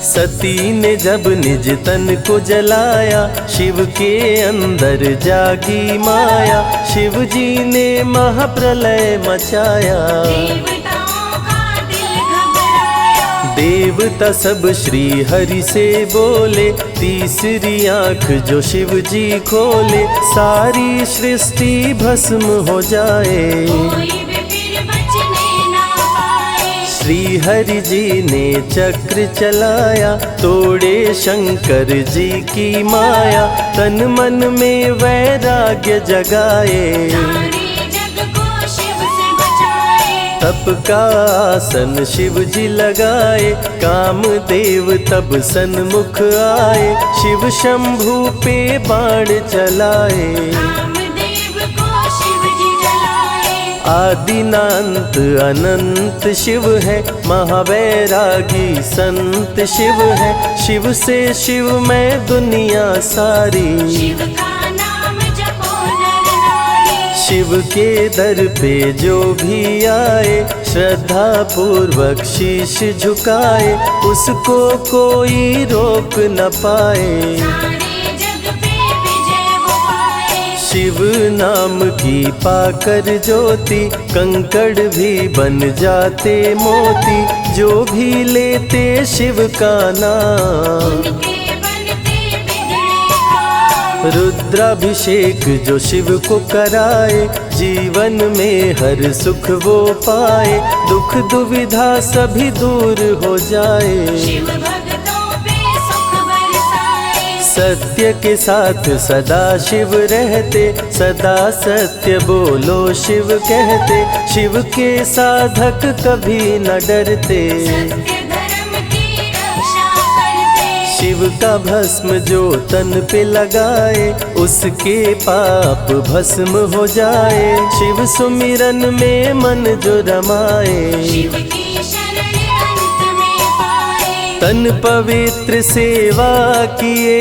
सती ने जब निज तन को जलाया, शिव के अंदर जागी माया। शिव जी ने महाप्रलय मचाया,
देवताओं का दिल घबराया।
देवता सब श्री हरि से बोले। तीसरी आंख जो शिव जी खोले, सारी सृष्टि भस्म हो जाए।
कोई भी फिर बचने ना पाए।
श्री हरि जी ने चक्र चलाया, तोड़े शंकर जी की माया, तन मन में वैराग्य जगाए,
सारे जग को शिव से बचाए।
तप का आसन शिव जी लगाए, कामदेव तब सन्मुख आए, शिव शंभू पे बाण चलाए,
कामदेव को शिव जी जलाए।
आदिनांत अनंत शिव है, महावैरागी संत शिव है, शिव से शिव में दुनिया सारी,
शिव का नाम जपो नर नारी।
शिव के दर पे जो भी आए, श्रद्धा पूर्वक शीश झुकाए, उसको कोई रोक न पाए,
सारे जग पे विजय वो पाए।
शिव नाम की पाकर ज्योति, कंकड़ भी बन जाते मोती, जो भी लेते शिव का नाम,
उनके बनते बिगड़े काम।
रुद्राभिषेक जो शिव को कराए, जीवन में हर सुख वो पाए, दुख दुविधा सभी दूर हो जाए,
शिव भक्तों पे सुख बरसाए।
सत्य के साथ सदा शिव रहते, सदा सत्य बोलो शिव कहते, शिव के साधक कभी न डरते,
सत्य धर्म की रक्षा करते।
शिव का भस्म जो तन पे लगाए, उसके पाप भस्म हो जाए, शिव सुमिरन में मन जो रमाए,
शिव की शरण अंत में पाए।
तन पवित्र सेवा किए,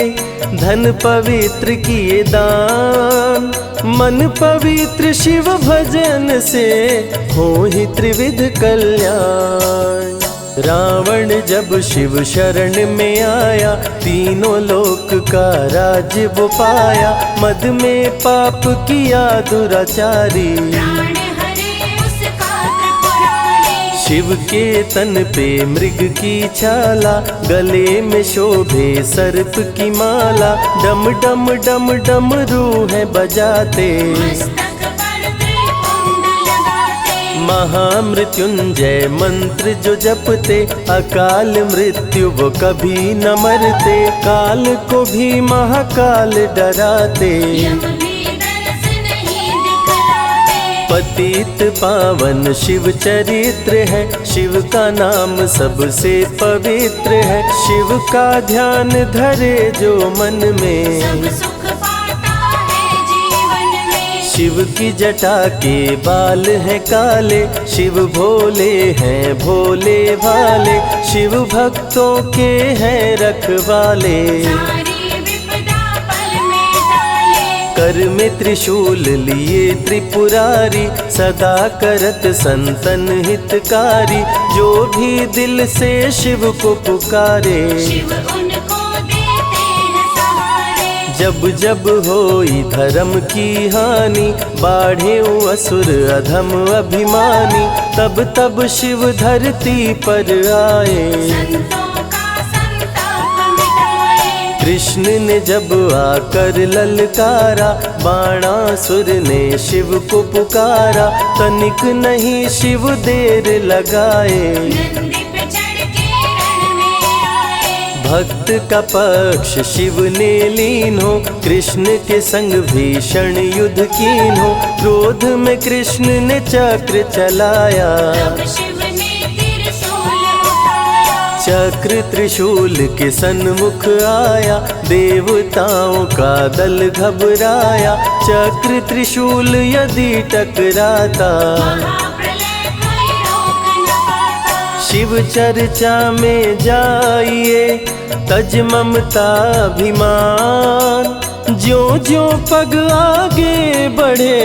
धन पवित्र किए दान, मन पवित्र शिव भजन से हो ही त्रिविध कल्याण। रावण जब शिव शरण में आया, तीनों लोक का राज्य वो पाया, मद में पाप किया दुराचारी,
प्राण हरे उसका त्रिपुरारी।
शिव के तन पे मृग की छाला, गले में शोभे सर्प की माला, डम डम डम डम रूह बजाते,
मस्तक पर त्रिपुंड लगाते।
महामृत्युंजय मंत्र जो जपते, अकाल मृत्यु वो कभी न मरते, काल को भी महाकाल डराते,
यम भी दर्श नहीं दिखलाते।
पतित पावन शिव चरित्र है, शिव का नाम सबसे पवित्र है, शिव का ध्यान धरे जो मन में,
सब सुख पाता है जीवन में।
शिव की जटा के बाल हैं काले, शिव भोले हैं भोले भाले, शिव भक्तों के हैं रखवाले,
सारी विपदा पल में टाले।
कर में त्रिशूल लिए त्रिपुरारी, सदा करत संतन हितकारी, जो भी दिल से शिव को पुकारे,
शिव उनको देते हैं सहारे।
जब जब होई धर्म की हानि, बाढ़े असुर अधम अभिमानी, तब तब शिव धरती पर आए,
संतों का संताप मिटाए।
कृष्ण ने जब आकर ललकारा, बाणासुर ने शिव को पुकारा, तनिक नहीं शिव देर लगाए,
नंदी पे चढ़ के रण में आए।
भक्त का पक्ष शिव ने लीन हो, कृष्ण के संग भीषण युद्ध कीन हो, क्रोध में कृष्ण ने चक्र चलाया,
तब शिव ने त्रिशूल उठाया।
चक्र त्रिशूल के सन्मुख आया, देवताओं का दल घबराया, चक्र त्रिशूल यदि टकराता,
महाप्रलय कोई रोक न पाता।
शिव चर्चा में जाइए, तज ममता अभिमान, ज्यों ज्यों पग आगे बढ़े,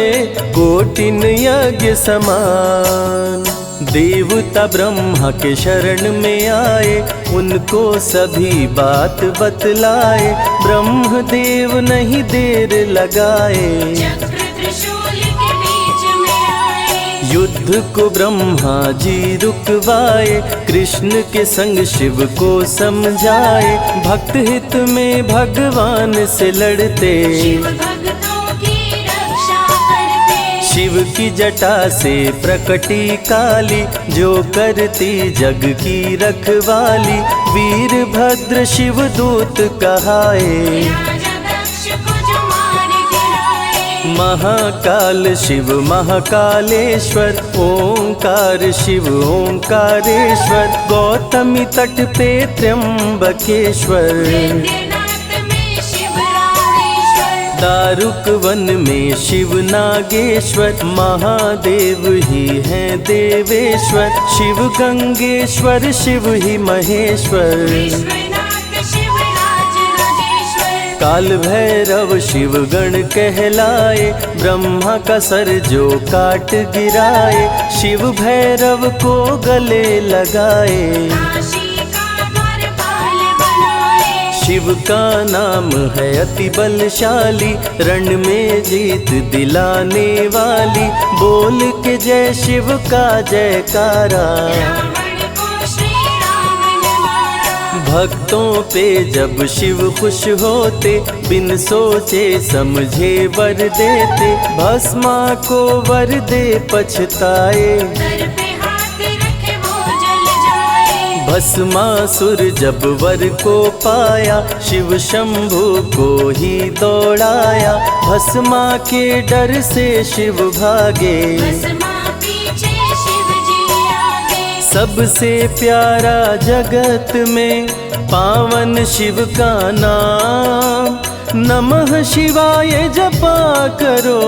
कोटिन यज्ञ समान। देवता ब्रह्मा के शरण में आए, उनको सभी बात बतलाए, ब्रह्मदेव नहीं देर लगाए,
चक्र त्रिशूल के बीच में आए।
युद्ध को ब्रह्मा जी रुकवाए, कृष्ण के संग शिव को समझाए, भक्त हित में भगवान से लड़ते,
शिव भक्तों की रक्षा करते।
शिव की जटा से प्रकटी काली, जो करती जग की रखवाली। वीरभद्र शिव दूत कहाए,
राजा दक्ष को जो मार गिराए।
महाकाल शिव महाकालेश्वर, ओंकार शिव ओंकारेश्वर। गौतमी तट पे त्र्यंबकेश्वर,
वैद्यनाथ में शिव रामेश्वर।
दारुक वन में शिव नागेश्वर। महादेव ही हैं देवेश्वर, शिव गंगेश्वर शिव ही महेश्वर।
विश्वनाथ शिव राज राजेश्वर।
काल भैरव शिव गण कहलाए, ब्रह्मा का सर जो काट गिराए। शिव भैरव को गले लगाए,
काशी का द्वारपाल बनाए।
शिव का नाम है अति बलशाली, रण में जीत दिलाने वाली। बोल के जय शिव का जयकारा,
रावण को श्री राम ने मारा।
भक्तों पे जब शिव खुश होते, बिन सोचे समझे वर देते। भस्मा को वर दे पछताए,
सर पे हाथ रखे वो जल जाए।
भस्मासुर जब वर को पाया, शिव शंभु को ही दौड़ाया। भस्मा के डर से शिव भागे,
भस्मा पीछे शिव जी आगे।
सबसे प्यारा जगत में पावन शिव का नाम। नमः शिवाय जपा करो,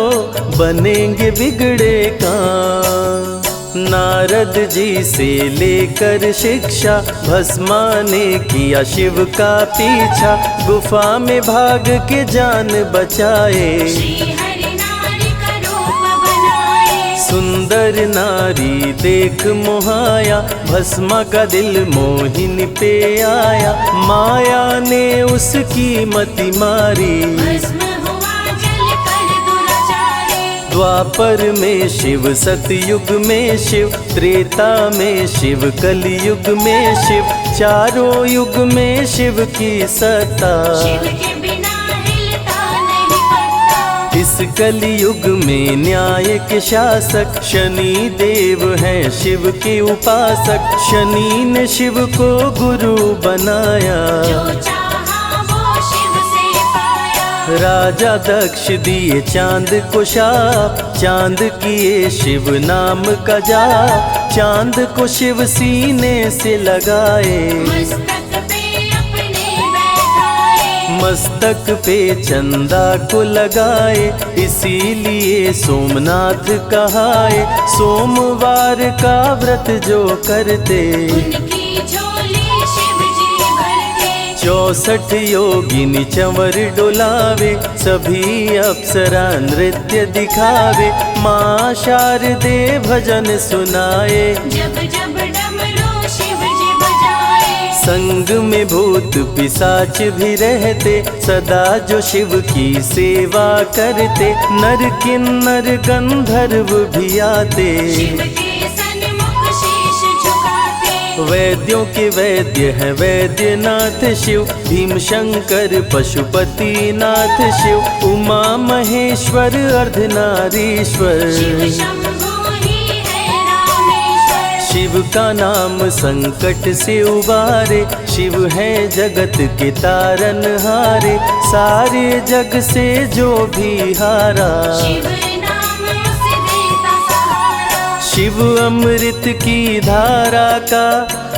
बनेंगे बिगड़े काम। नारद जी से लेकर शिक्षा, भस्मा ने किया शिव का पीछा। गुफा में भाग के जान बचाए,
श्री हरि नारी का रूप बनाए।
सुंदर नारी देख मोहाया। भस्मा का दिल मोहिनी पे आया, माया ने उसकी मति मारी।
भस्म हुआ जल कर दुराचारी।
द्वापर में शिव, सतयुग में शिव, त्रेता में शिव, कलयुग में शिव। चारों युग में शिव की सत्ता,
शिव के बिना हिलता नहीं पत्ता।
इस कलयुग में न्याय के शासक, शनि देव हैं शिव के उपासक। शनि ने शिव को गुरु बनाया,
जो चाहा वो शिव से पाया।
राजा दक्ष दिए चांद को शाप, चांद किए शिव नाम का जाप। चांद को शिव सीने से लगाए,
मस्तक पे अपने बैठाए।
मस्तक पे चंदा को लगाए। इसीलिए सोमनाथ कहाए, सोमवार का व्रत जो करते।
उनकी झोली शिव जी भरते।
64 योगिनी चंवर डोलावे, सभी अप्सरा नृत्य दिखावे। माँ शारदे भजन सुनाए,
जब जब डमरू शिव जी बजाए।
संग में भूत पिशाच भी रहते, सदा जो शिव की सेवा करते। नर किन्नर गंधर्व भी आते,
शिव के सन्मुख शीश झुकाते।
वैद्यों के वैद्य है वैद्यनाथ शिव। भीम शंकर पशुपति नाथ शिव। उमा महेश्वर अर्धनारीश्वर,
शिव शंभु ही है रामेश्वर।
शिव का नाम संकट से उबारे। शिव है जगत के तारनहारे, सारे जग से जो भी हारा।
शिव नाम उसे देता सहारा।
शिव अमृत की धारा का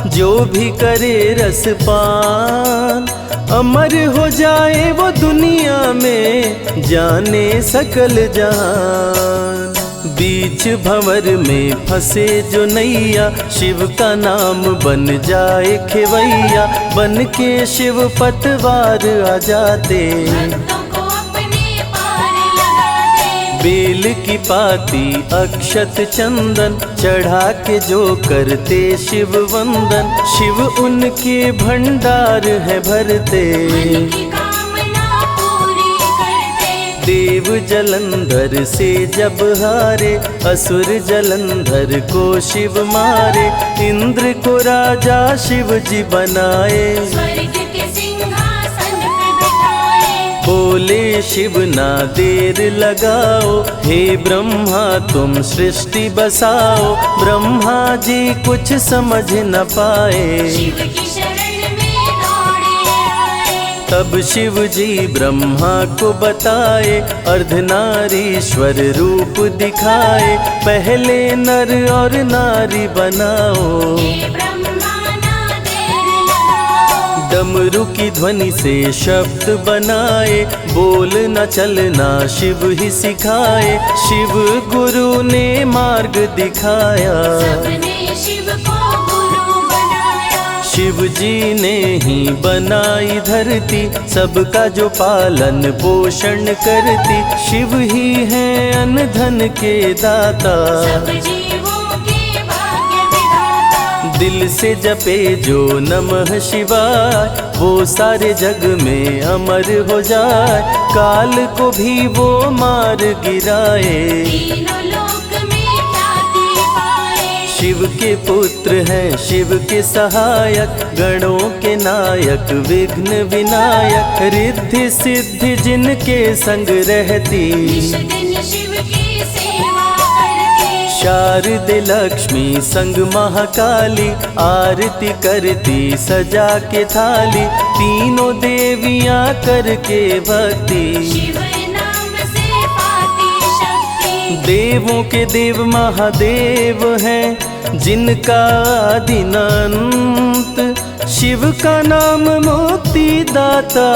जो भी करे रसपान, अमर हो जाए वो दुनिया में, जाने सकल जहान। बीच भंवर में फंसे जो नैया, शिव का नाम बन जाए खेवैया। बन के शिव पतवार आ जाते,
भक्तों को अपने पार लगाते।
बेल की पाती अक्षत चंदन, चढ़ा के जो करते शिव वंदन। शिव उनके भंडार है भरते,
मन की कामना पूरी करते।
देव जलंधर से जब हारे, असुर जलंधर को शिव मारे। इंद्र को राजा शिव जी बनाए,
स्वर्ग के सिंहासन पे बिठाए।
बोले शिव ना देर लगाओ, हे ब्रह्मा तुम सृष्टि बसाओ। ब्रह्मा जी कुछ समझ न पाए,
शिव की शरण में दौड़े आए।
तब शिव जी ब्रह्मा को बताए, अर्धनारीश्वर रूप दिखाए। पहले नर और नारी बनाओ,
हे ब्रह्मा ना देर लगाओ।
डमरू की ध्वनि से शब्द बनाए। बोल न चलना शिव ही सिखाए, शिव गुरु ने मार्ग दिखाया।
सबने शिव को गुरु बनाया।
शिव जी ने ही बनाई धरती, सबका जो पालन पोषण करती। शिव ही है अन्न धन के दाता,
सब जीवों के भाग्य विधाता।
दिल से जपे जो नमः शिवाय, वो सारे जग में अमर हो जाए। काल को भी वो मार गिराए,
तीनों लोक में ख्याति पाए।
शिव के पुत्र हैं शिव के सहायक, गणों के नायक विघ्न विनायक। रिद्धि सिद्धि जिनके संग रहती,
निश दिन शिव की सेवा करके।
शारदे लक्ष्मी संग महाकाली, आरती करती सजा के थाली। तीनों देवियां करके भक्ति,
शिव नाम से पाती शक्ति।
देवों के देव महादेव हैं, जिनका आदि न अंत। शिव का नाम मुक्ति दाता,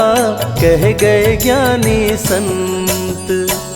कह गए ज्ञानी संत।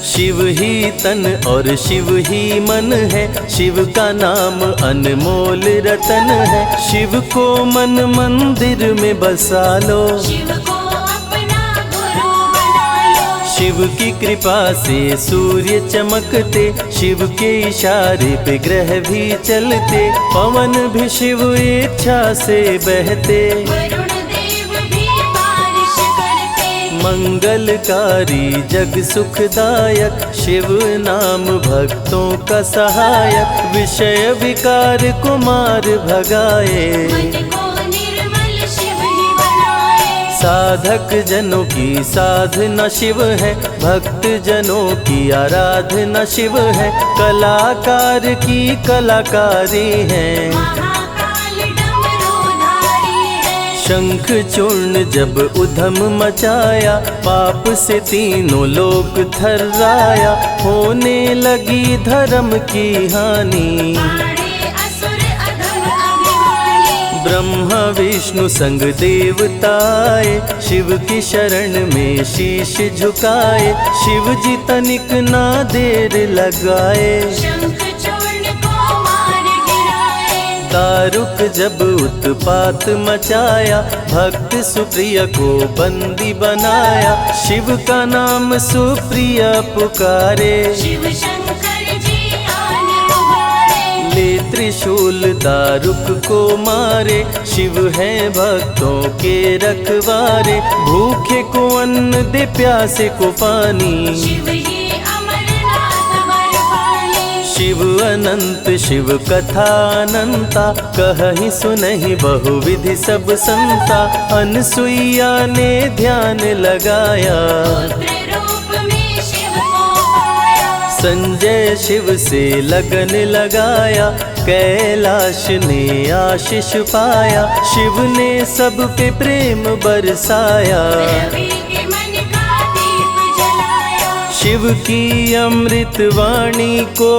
शिव ही तन और शिव ही मन है, शिव का नाम अनमोल रतन है। शिव को मन मंदिर में बसा लो,
शिव को अपना गुरु बना लो।
शिव की कृपा से सूर्य चमकते, शिव के इशारे पे ग्रह भी चलते। पवन भी शिव इच्छा से बहते,
वरुण देव भी बारिश करते।
मंगलकारी जग सुखदायक, शिव नाम भक्तों का सहायक। विषय विकार को मार भगाए,
मन को निर्मल शिव ही बनाए।
साधक जनों की साधना शिव है, भक्त जनों की आराधना शिव है। कलाकार की कलाकारी है,
महाकाल डमरूधारी है।
शंख चूर्ण जब उधम मचाया, पाप से तीनों लोक थर्राया। होने लगी धर्म की हानि,
पाड़े असुर अधम अभिमानी।
ब्रह्मा विष्णु संग देवताए, शिव की शरण में शीश झुकाए। शिव जी तनिक ना देर लगाए,
शंख चूर्ण को मार गिराए।
दारुक जब उत्पात मचाया, भक्त सुप्रिय को बंदी बनाया। शिव का नाम सुप्रिय पुकारे,
शिव शंकर जी आन उबारे।
ले त्रिशूल दारुक को मारे। शिव है भक्तों के रखवारे, भूखे को अन्न दे प्यासे को पानी।
शिव ही अमरनाथ बरपाली।
शिव अनंत शिव कथा अनंता, कहीं सुनहि बहुविधि सब संता। अनसुईया ने ध्यान लगाया,
पुत्र रूप में शिव को पाया।
संजय शिव से लगन लगाया। कैलाश ने आशीष पाया, शिव ने सब पे प्रेम बरसाया।
रवि के मन का दीप जलाया।
शिव की अमृत वाणी को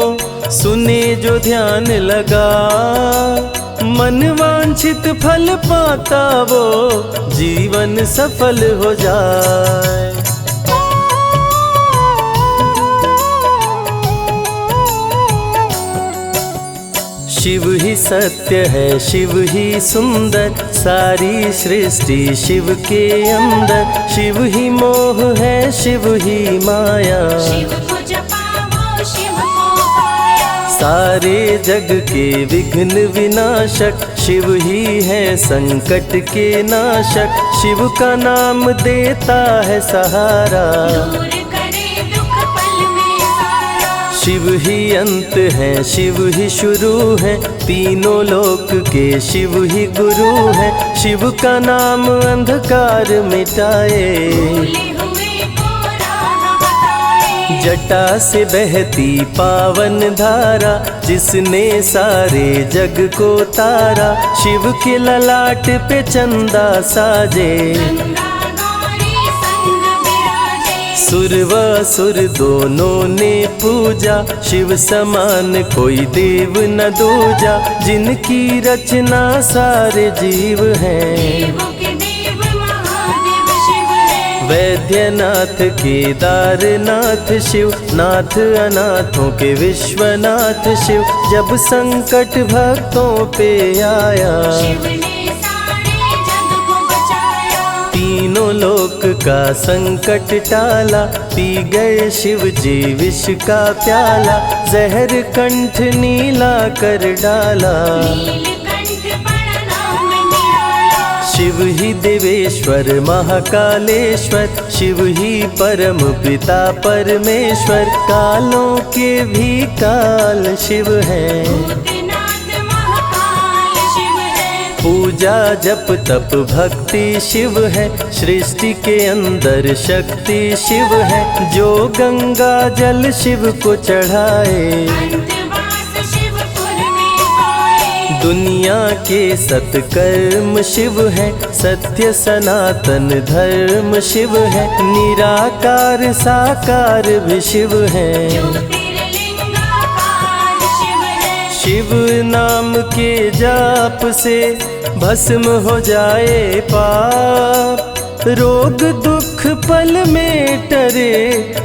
सुने जो ध्यान लगा, मन वांछित फल पाता वो जीवन सफल हो जाए। शिव ही सत्य है, शिव ही सुंदर, सारी सृष्टि शिव के अंदर। शिव ही मोह है, शिव ही माया,
शिव को जपाओ शिव को पाया।
सारे जग के विघ्न विनाशक। शिव ही है संकट के नाशक, शिव का नाम देता है सहारा।
दूर करे दुख पल में सारा।
शिव ही अंत है, शिव ही शुरू है, तीनों लोक के शिव ही गुरु है। शिव का नाम अंधकार मिटाए,
भूले हुए
जटा से बहती पावन धारा, जिसने सारे जग को तारा। शिव के ललाट पे चंदा साजे,
गंगा गौरी संग विराजे।
सुर व असुर दोनों ने पूजा, शिव समान कोई देव न दूजा। जिनकी रचना सारे जीव हैं,
देवों के देव महादेव शिव है।
वैद्यनाथ केदारनाथ शिव, नाथ अनाथों के विश्वनाथ शिव। जब संकट भक्तों पे आया,
शिव ने सारे जग को बचाया।
तीनों लोक का संकट टाला। पी गए शिव जी विष का प्याला, जहर कंठ नीला कर डाला।
नीलकंठ पड़ा नाम निराला।
शिव ही देवेश्वर महाकालेश्वर, शिव ही परम पिता परमेश्वर। कालों के भी काल शिव हैं,
भूतनाथ महाकाल शिव है।
पूजा जप तप भक्ति शिव है। सृष्टि के अंदर शक्ति शिव है, जो गंगा जल शिव को चढ़ाए।
अंतवास शिवपुर में पाए।
दुनिया के सत्कर्म शिव है, सत्य सनातन धर्म शिव है। निराकार साकार भी शिव है,
ज्योतिर्लिंगाकार शिव है।
शिव नाम के जाप से भस्म हो जाए पाप। रोग दुख पल में टरे,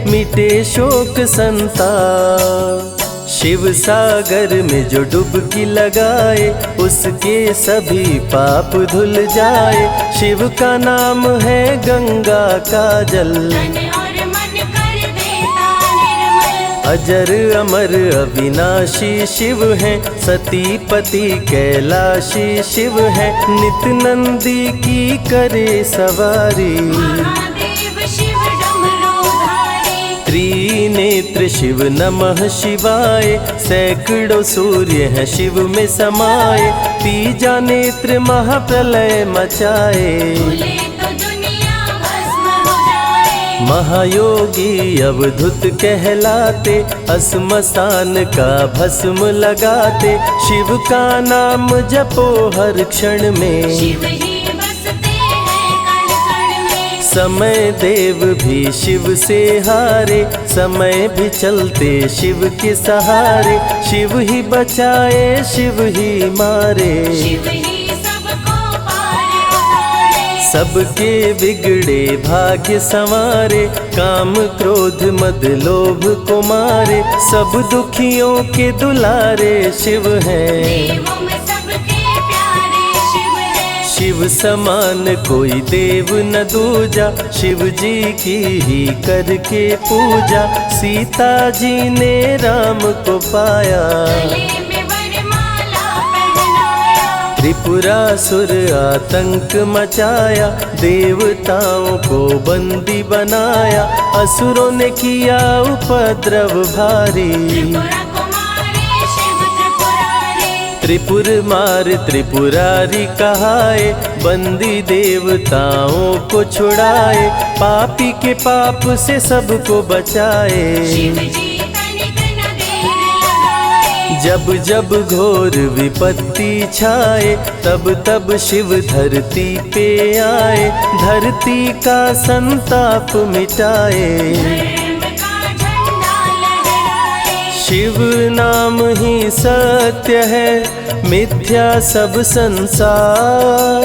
मिटे शोक संताप। शिव सागर में जो डुबकी लगाए, उसके सभी पाप धुल जाए। शिव का नाम है गंगा का जल,
तन और मन कर देता निर्मल।
अजर अमर अविनाशी शिव है। सती पति कैलाशी शिव है, नित नंदी की करे सवारी।
महादेव शिव डमरूधारी।
त्रिनेत्र शिव नमः शिवाय, सैकड़ों सूर्य हैं शिव में समाये। तीजा नेत्र महाप्रलय मचाए,
भूले तो दुनिया भस्म हो जाए।
महायोगी अवधूत कहलाते, अस्मशान का भस्म लगाते। शिव का नाम जपो हर क्षण में,
शिव ही बसते हैं कण कण में।
समय देव भी शिव से हारे, समय भी चलते शिव के सहारे। शिव ही बचाए शिव ही मारे,
शिव ही सबको पार उतारे।
सबके बिगड़े भाग्य संवारे। काम क्रोध मद लोभ को मारे, सब दुखियों के दुलारे शिव हैं।
देवों में सबके प्यारे शिव है।
शिव समान कोई देव न दूजा, शिव जी की ही करके पूजा। सीता जी ने राम को पाया,
गले में वरमाला पहनाया।
त्रिपुरासुर आतंक मचाया। देवताओं को बंदी बनाया, असुरों ने किया उपद्रव भारी।
त्रिपुरा कुमारी शिव त्रिपुरारी।
त्रिपुर मार त्रिपुरारी कहाए, बंदी देवताओं को छुड़ाए। पापी के पाप से सबको बचाए,
शिव जी तनिक न देर लगाए।
जब जब घोर विपत्ति छाए, तब तब शिव धरती पे आए। धरती का संताप मिटाए,
धर्म का झंडा लहराए।
शिव नाम ही सत्य है, मिथ्या सब संसार।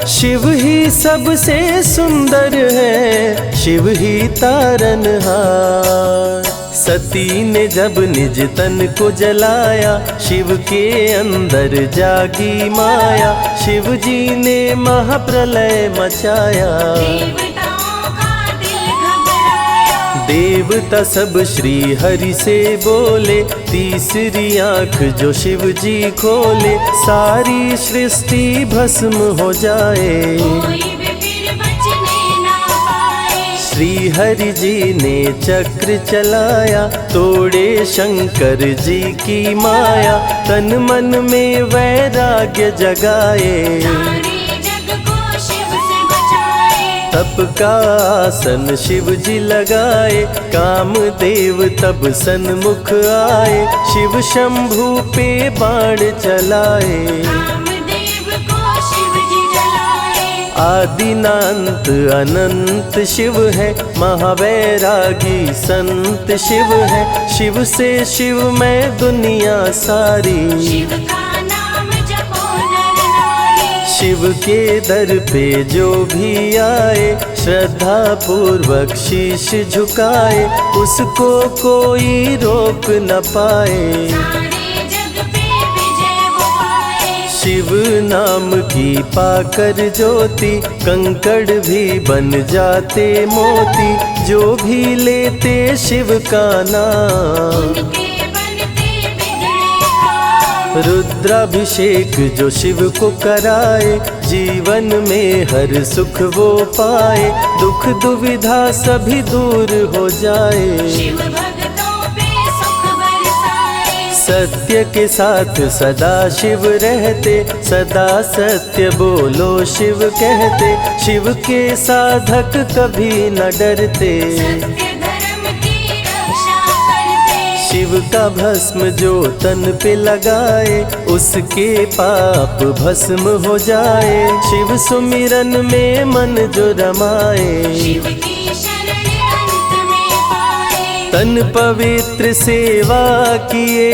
शिव ही सबसे सुंदर है, शिव ही तारनहार। सती ने जब निज तन को जलाया, शिव के अंदर जागी माया। शिव जी ने महाप्रलय मचाया,
देवताओं का दिल घबराया।
देवता सब श्री हरि से बोले। तीसरी आंख जो शिव जी खोले, सारी सृष्टि भस्म हो जाए।
कोई भी फिर बचने ना पाए।
श्री हरि जी ने चक्र चलाया, तोड़े शंकर जी की माया। तन मन में वैराग्य जगाए,
सारे जग को शिव से बचाए।
तप का आसन शिव जी लगाए, कामदेव तब सन्मुख आए, शिव शंभू पे बाण चलाए।
कामदेव को शिव जी जलाए।
आदिनांत अनंत शिव है, महावैरागी संत शिव है, शिव से शिव में दुनिया सारी।
शिव का नाम जपो नर नारी।
शिव के दर पे जो भी आए, श्रद्धा पूर्वक शीश झुकाए, उसको कोई रोक न पाए।
सारे जग पे विजय वो पाए।
शिव नाम की पाकर ज्योति, कंकड़ भी बन जाते मोती, जो भी लेते शिव का नाम।
उनके बनते बिगड़े काम।
रुद्राभिषेक जो शिव को कराए, जीवन में हर सुख वो पाए, दुख दुविधा सभी दूर हो जाए।
शिव भक्तों पे सुख बरसाए।
सत्य के साथ सदा शिव रहते, सदा सत्य बोलो शिव कहते, शिव के साधक कभी न डरते।
सत्य धर्म की रक्षा करते।
शिव का भस्म जो तन पे लगाए, उसके पाप भस्म हो जाए, शिव सुमिरन में मन जो रमाए।
शिव की शरण अंत में पाए।
तन पवित्र सेवा किए,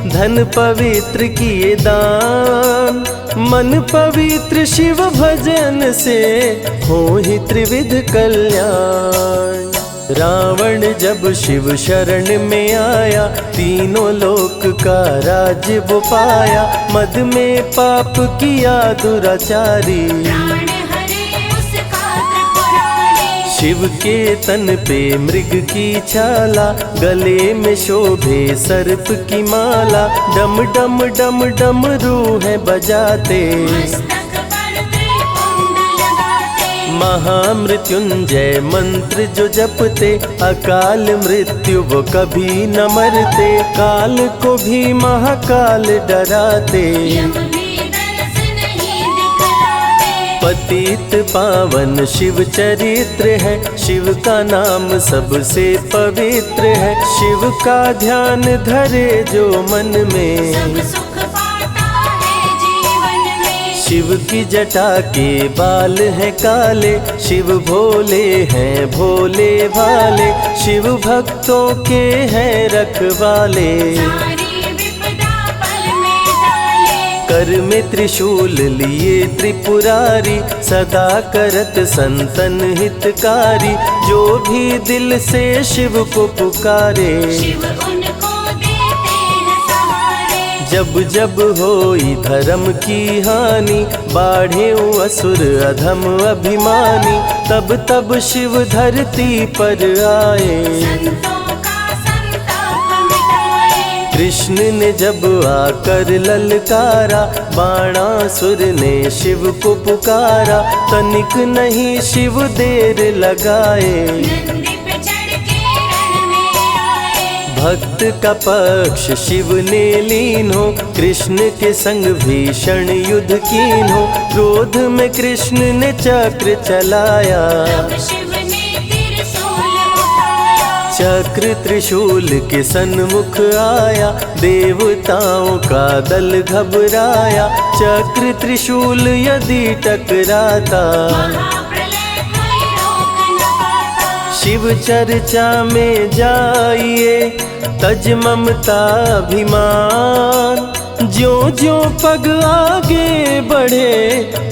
धन पवित्र किए दान, मन पवित्र शिव भजन से हो ही त्रिविध कल्याण। रावण जब शिव शरण में आया, तीनों लोक का राज्य वो पाया, मद में पाप किया दुराचारी।
प्राण हरे उसका त्रिपुरारी।
शिव के तन पे मृग की छाला, गले में शोभे सर्प की माला, डम डम डम डम रूह बजाते।
मस्तक पर त्रिपुंड लगाते।
महामृत्युंजय मंत्र जो जपते, अकाल मृत्यु वो कभी न मरते, काल को भी महाकाल डराते।
यम भी दरस नहीं दिखलाते।
पतित पावन शिव चरित्र है, शिव का नाम सबसे पवित्र है, शिव का ध्यान धरे जो मन में,
सब सुख पाता है जीवन में।
शिव की जटा के बाल हैं काले, शिव भोले हैं भोले भाले, शिव भक्तों के हैं रखवाले।
सारी विपदा पल में टाले।
कर में त्रिशूल लिए त्रिपुरारी, सदा करत संतन हितकारी, जो भी दिल से शिव को पुकारे।
शिव उनको देते हैं सहारे।
जब जब होई धर्म की हानि, बाढ़े असुर अधम अभिमानी, तब तब शिव धरती पर आए।
संतों का संताप मिटाए।
कृष्ण ने जब आकर ललकारा, बाणासुर ने शिव को पुकारा, तनिक नहीं शिव देर लगाए।
नंदी पे चढ़ के रण में आए।
भक्त का पक्ष शिव ने लीन हो, कृष्ण के संग भीषण युद्ध कीन हो, क्रोध में कृष्ण ने चक्र चलाया।
तब शिव ने त्रिशूल उठाया।
चक्र त्रिशूल के सन्मुख आया, देवताओं का दल घबराया, चक्र त्रिशूल यदि टकराता,
महाप्रलय कोई रोक न पाता।
शिव चर्चा में जाइए, तज ममता अभिमान, ज्यों ज्यों पग आगे बढ़े,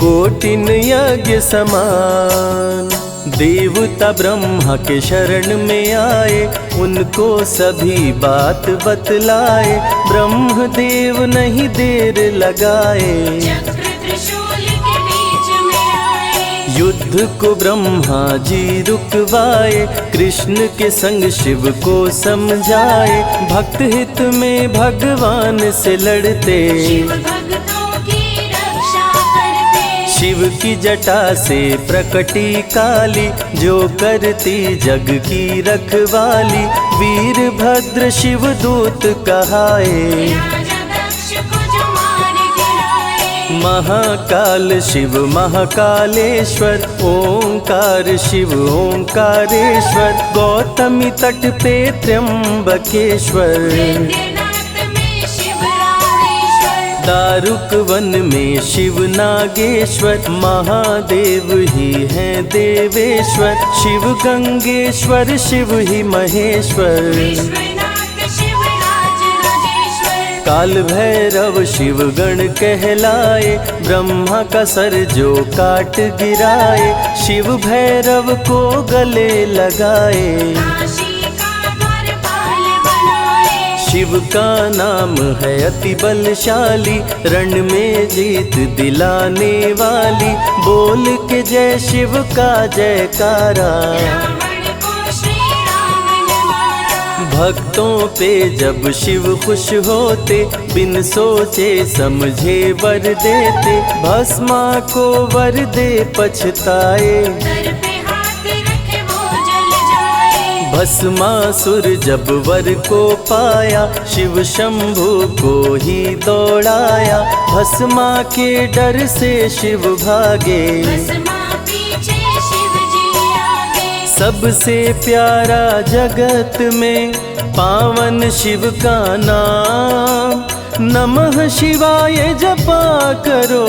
कोटिन यज्ञ समान। देवता ब्रह्मा के शरण में आए, उनको सभी बात बतलाए, ब्रह्मदेव नहीं देर लगाए।
चक्र त्रिशूल के बीच में आए।
युद्ध को ब्रह्मा जी रुकवाए, कृष्ण के संग शिव को समझाए, भक्त हित में भगवान से लड़ते,
शिव भक्तों की रक्षा करते।
शिव की जटा से प्रकटी काली, जो करती जग की रखवाली, वीरभद्र शिव दूत कहाए।
राजा दक्ष को जो मार गिराए।
महाकाल शिव महाकालेश्वर, ओंकार शिव ओंकारेश्वर, गौतमी तट पे त्र्यंबकेश्वर,
वैद्यनाथ में शिव रामेश्वर,
दारुक वन में शिव नागेश्वर, महादेव ही हैं देवेश्वर, शिव गंगेश्वर शिव ही महेश्वर,
विश्वनाथ शिव राज राजेश्वर,
काल भैरव शिव गण कहलाए, ब्रह्मा का सर जो काट गिराए, शिव भैरव को गले लगाए,
काशी का द्वारपाल बनाए,
शिव का नाम है अति बलशाली, रण में जीत दिलाने वाली, बोल के जय शिव का जयकारा,
रावण को श्री राम ने मारा,
भक्तों पे जब शिव खुश होते, बिन सोचे समझे वर देते, भस्मा को वर दे पछताए,
सर पे हाथ रखे वो जल जाए,
भस्मासुर जब वर को पाया, शिव शंभु को ही दौड़ाया, भस्मा के डर से शिव भागे,
भस्मा पीछे शिव जी आगे,
सबसे प्यारा जगत में पावन शिव का नाम, नमः शिवाय जपा करो,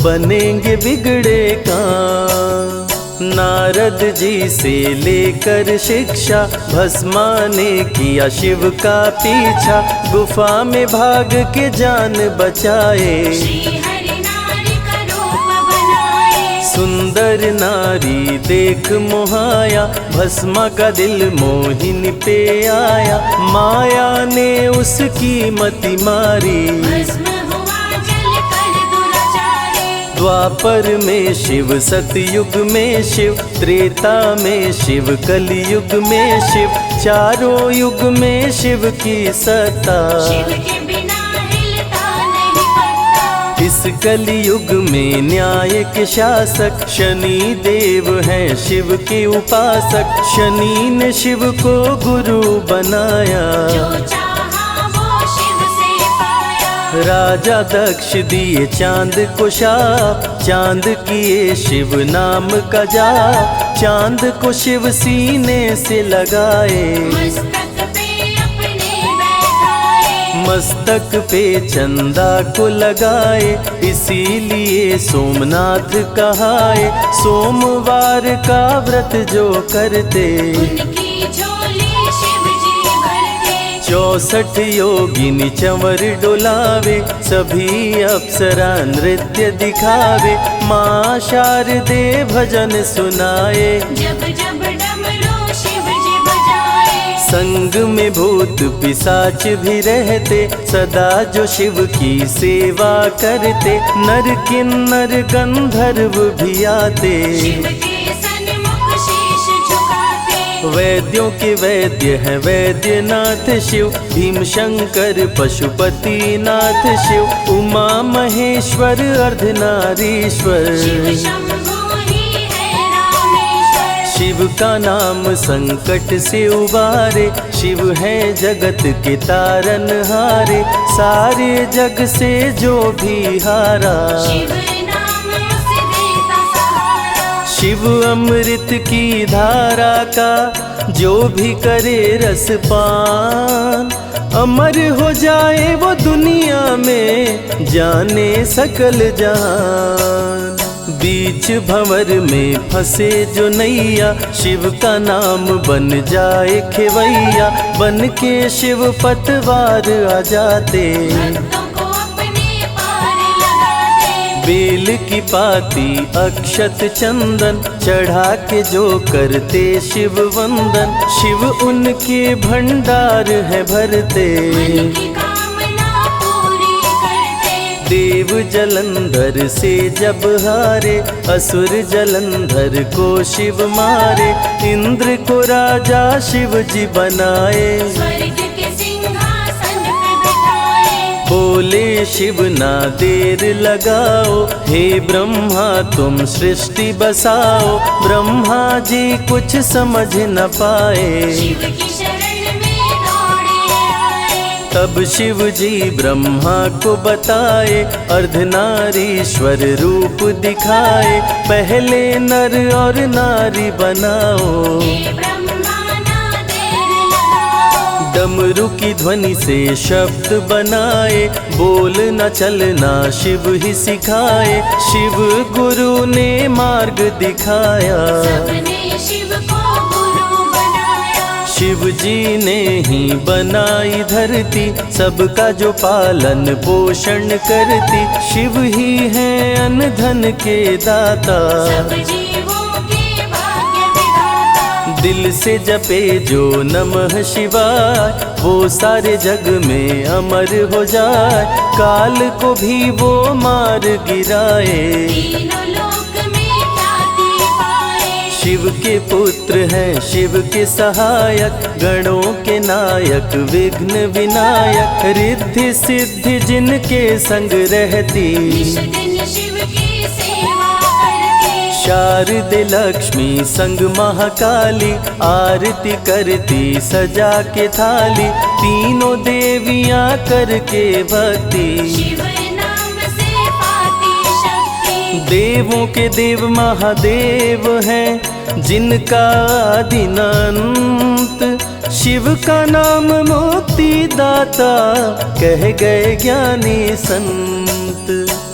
बनेंगे बिगड़े काम। नारद जी से लेकर शिक्षा, भस्मा ने किया शिव का पीछा, गुफा में भाग के जान बचाए,
श्री हरि नारी का रूप बनाए,
सुंदर नारी देख मोहाया, भस्मा का दिल मोहिनी पे आया, माया ने उसकी मति मारी,
भस्म हुआ जल कर दुराचारी,
द्वापर में शिव सतयुग में शिव, त्रेता में शिव कलयुग में शिव, चारों युग में शिव की सत्ता,
शिव के बिना हिलता नहीं पत्ता,
इस कलयुग में न्याय के शासक, शनि देव हैं शिव के उपासक, शनि ने शिव को गुरु बनाया,
जो चाहा वो शिव से पाया,
राजा दक्ष दिए चांद को शाप, चांद किए शिव नाम का जाप, चांद को शिव सीने से लगाए,
मस्तक पे अपने बैठाए,
मस्तक पे चंदा को लगाए, इसीलिए सोमनाथ कहाए, सोमवार का व्रत जो करते,
उनकी झोली शिव जी भरते,
64 योगिनी चंवर डोलावे, सभी अप्सरा नृत्य दिखावे, माँ शारदे भजन सुनाए,
जब जब डमरू शिव जी बजाए,
संग में भूत पिशाच भी रहते, सदा जो शिव की सेवा करते, नर किन्नर गंधर्व भी आते,
शिव के सन्मुख शीश झुकाते,
वैद्यों के वैद्य हैं वैद्यनाथ शिव, भीम शंकर पशुपति नाथ शिव, उमा महेश्वर अर्धनारीश्वर,
शिव शंभु ही है रामेश्वर,
शिव का नाम संकट से उबारे, शिव है जगत के तारनहारे, सारे जग से जो भी हारा,
शिव नाम उसे देता सहारा,
शिव अमृत की धारा का जो भी करे रसपान, अमर हो जाए वो दुनिया में, जाने सकल जहान। बीच भंवर में फंसे जो नैया, शिव का नाम बन जाए खेवैया, बन के शिव पतवार आ जाते,
भक्तों को अपने पार लगाते,
बेल की पाती अक्षत चंदन चढ़ा के जो करते शिव वंदन, शिव उनके भंडार है भरते,
मन की कामना पूरी करते,
देव जलंधर से जब हारे, असुर जलंधर को शिव मारे, इंद्र को राजा शिव जी बनाए,
स्वर्ग के सिंहासन पे बिठाए,
बोले शिव ना देर लगाओ, हे ब्रह्मा तुम सृष्टि बसाओ, ब्रह्मा जी कुछ समझ न पाए,
शिव की शरण में दौड़े आए,
तब शिव जी ब्रह्मा को बताए, अर्धनारीश्वर रूप दिखाए, पहले नर और नारी बनाओ।
हे ब्रह्मा ना देर लगाओ।
डमरू की ध्वनि से शब्द बनाए, बोलना चलना शिव ही सिखाए, शिव गुरु ने मार्ग दिखाया।
सबने शिव को गुरु बनाया।
शिव जी ने ही बनाई धरती, सबका जो पालन पोषण करती, शिव ही है अन्न धन के दाता।
सब जीवों के भाग्य विधाता।
दिल से जपे जो नमः शिवाय, वो सारे जग में अमर हो जाए, काल को भी वो मार गिराए।
तीनों लोक में ख्याति पाए।
शिव के पुत्र हैं शिव के सहायक, गणों के नायक विघ्न विनायक, रिद्धि सिद्धि जिनके संग रहती,
निश दिन शिव की सेवा करती।
शारदे लक्ष्मी संग महाकाली, आरती करती सजा के थाली, तीनों देवियां करके भक्ति,
शिव नाम से पाती शक्ति।
देवों के देव महादेव हैं, जिनका आदिनांत, शिव का नाम मुक्ति दाता, कह गए ज्ञानी संत।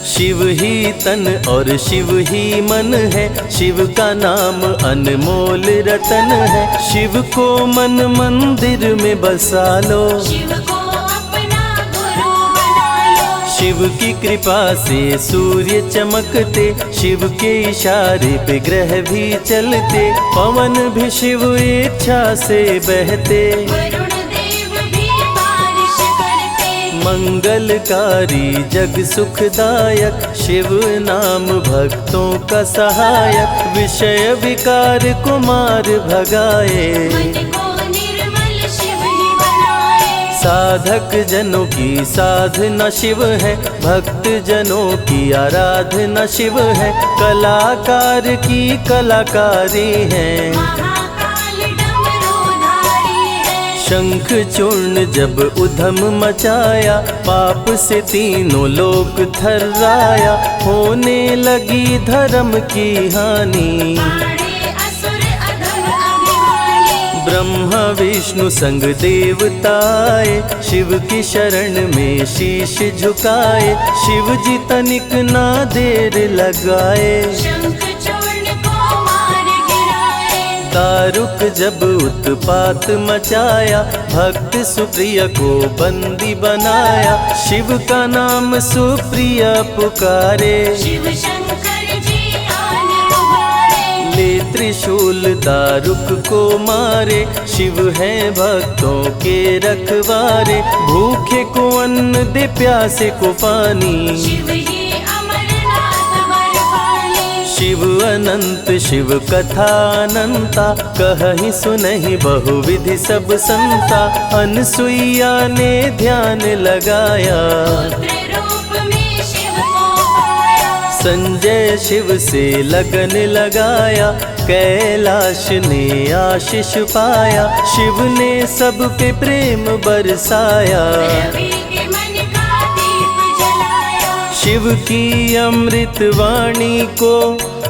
शिव ही तन और शिव ही मन है, शिव का नाम अनमोल रतन है, शिव को मन मंदिर में बसा लो।
शिव को अपना गुरु बना लो।
शिव की कृपा से सूर्य चमकते, शिव के इशारे पे ग्रह भी चलते, पवन भी शिव इच्छा से बहते,
वरुण देव भी बारिश करते।
मंगलकारी जग सुखदायक, शिव नाम भक्तों का सहायक, विषय विकार को मार भगाए,
मन को निर्मल शिव ही बनाए।
साधक जनों की साधना शिव है, भक्त जनों की आराधना शिव है, कलाकार की कलाकारी है,
महाकाल डमरूधारी है।
शंख चूर्ण जब उधम मचाया, पाप से तीनों लोक थर्राया, होने लगी धर्म की हानि,
बाड़े असुर अधम अभिमानी।
ब्रह्मा विष्णु संग देवताए, शिव की शरण में शीश झुकाए, शिव जी तनिक ना देर लगाए,
शंख चूर्ण को मार गिराए।
दारुक जब उत्पात मचाया, भक्त सुप्रिय को बंदी बनाया, शिव का नाम सुप्रिय पुकारे,
शिव शंकर जी आन उबारे।
ले त्रिशूल दारुक को मारे, शिव है भक्तों के रखवारे, भूखे को अन्न दे प्यासे को पानी,
शिव ही अमरनाथ बरपाली।
शिव अनंत शिव कथा अनंता, कहीं सुनहि बहुविधि सब संता, अनसुईया ने ध्यान लगाया,
पुत्र रूप में शिव को पाया।
संजय शिव से लगन लगाया, कैलाश ने आशीष पाया, शिव ने सब पे प्रेम बरसाया,
रवि के मन का दीप जलाया।
शिव की अमृत वाणी को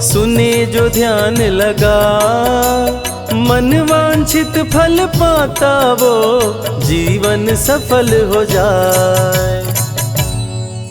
सुने जो ध्यान लगा, मन वांछित फल पाता वो जीवन सफल हो जाए।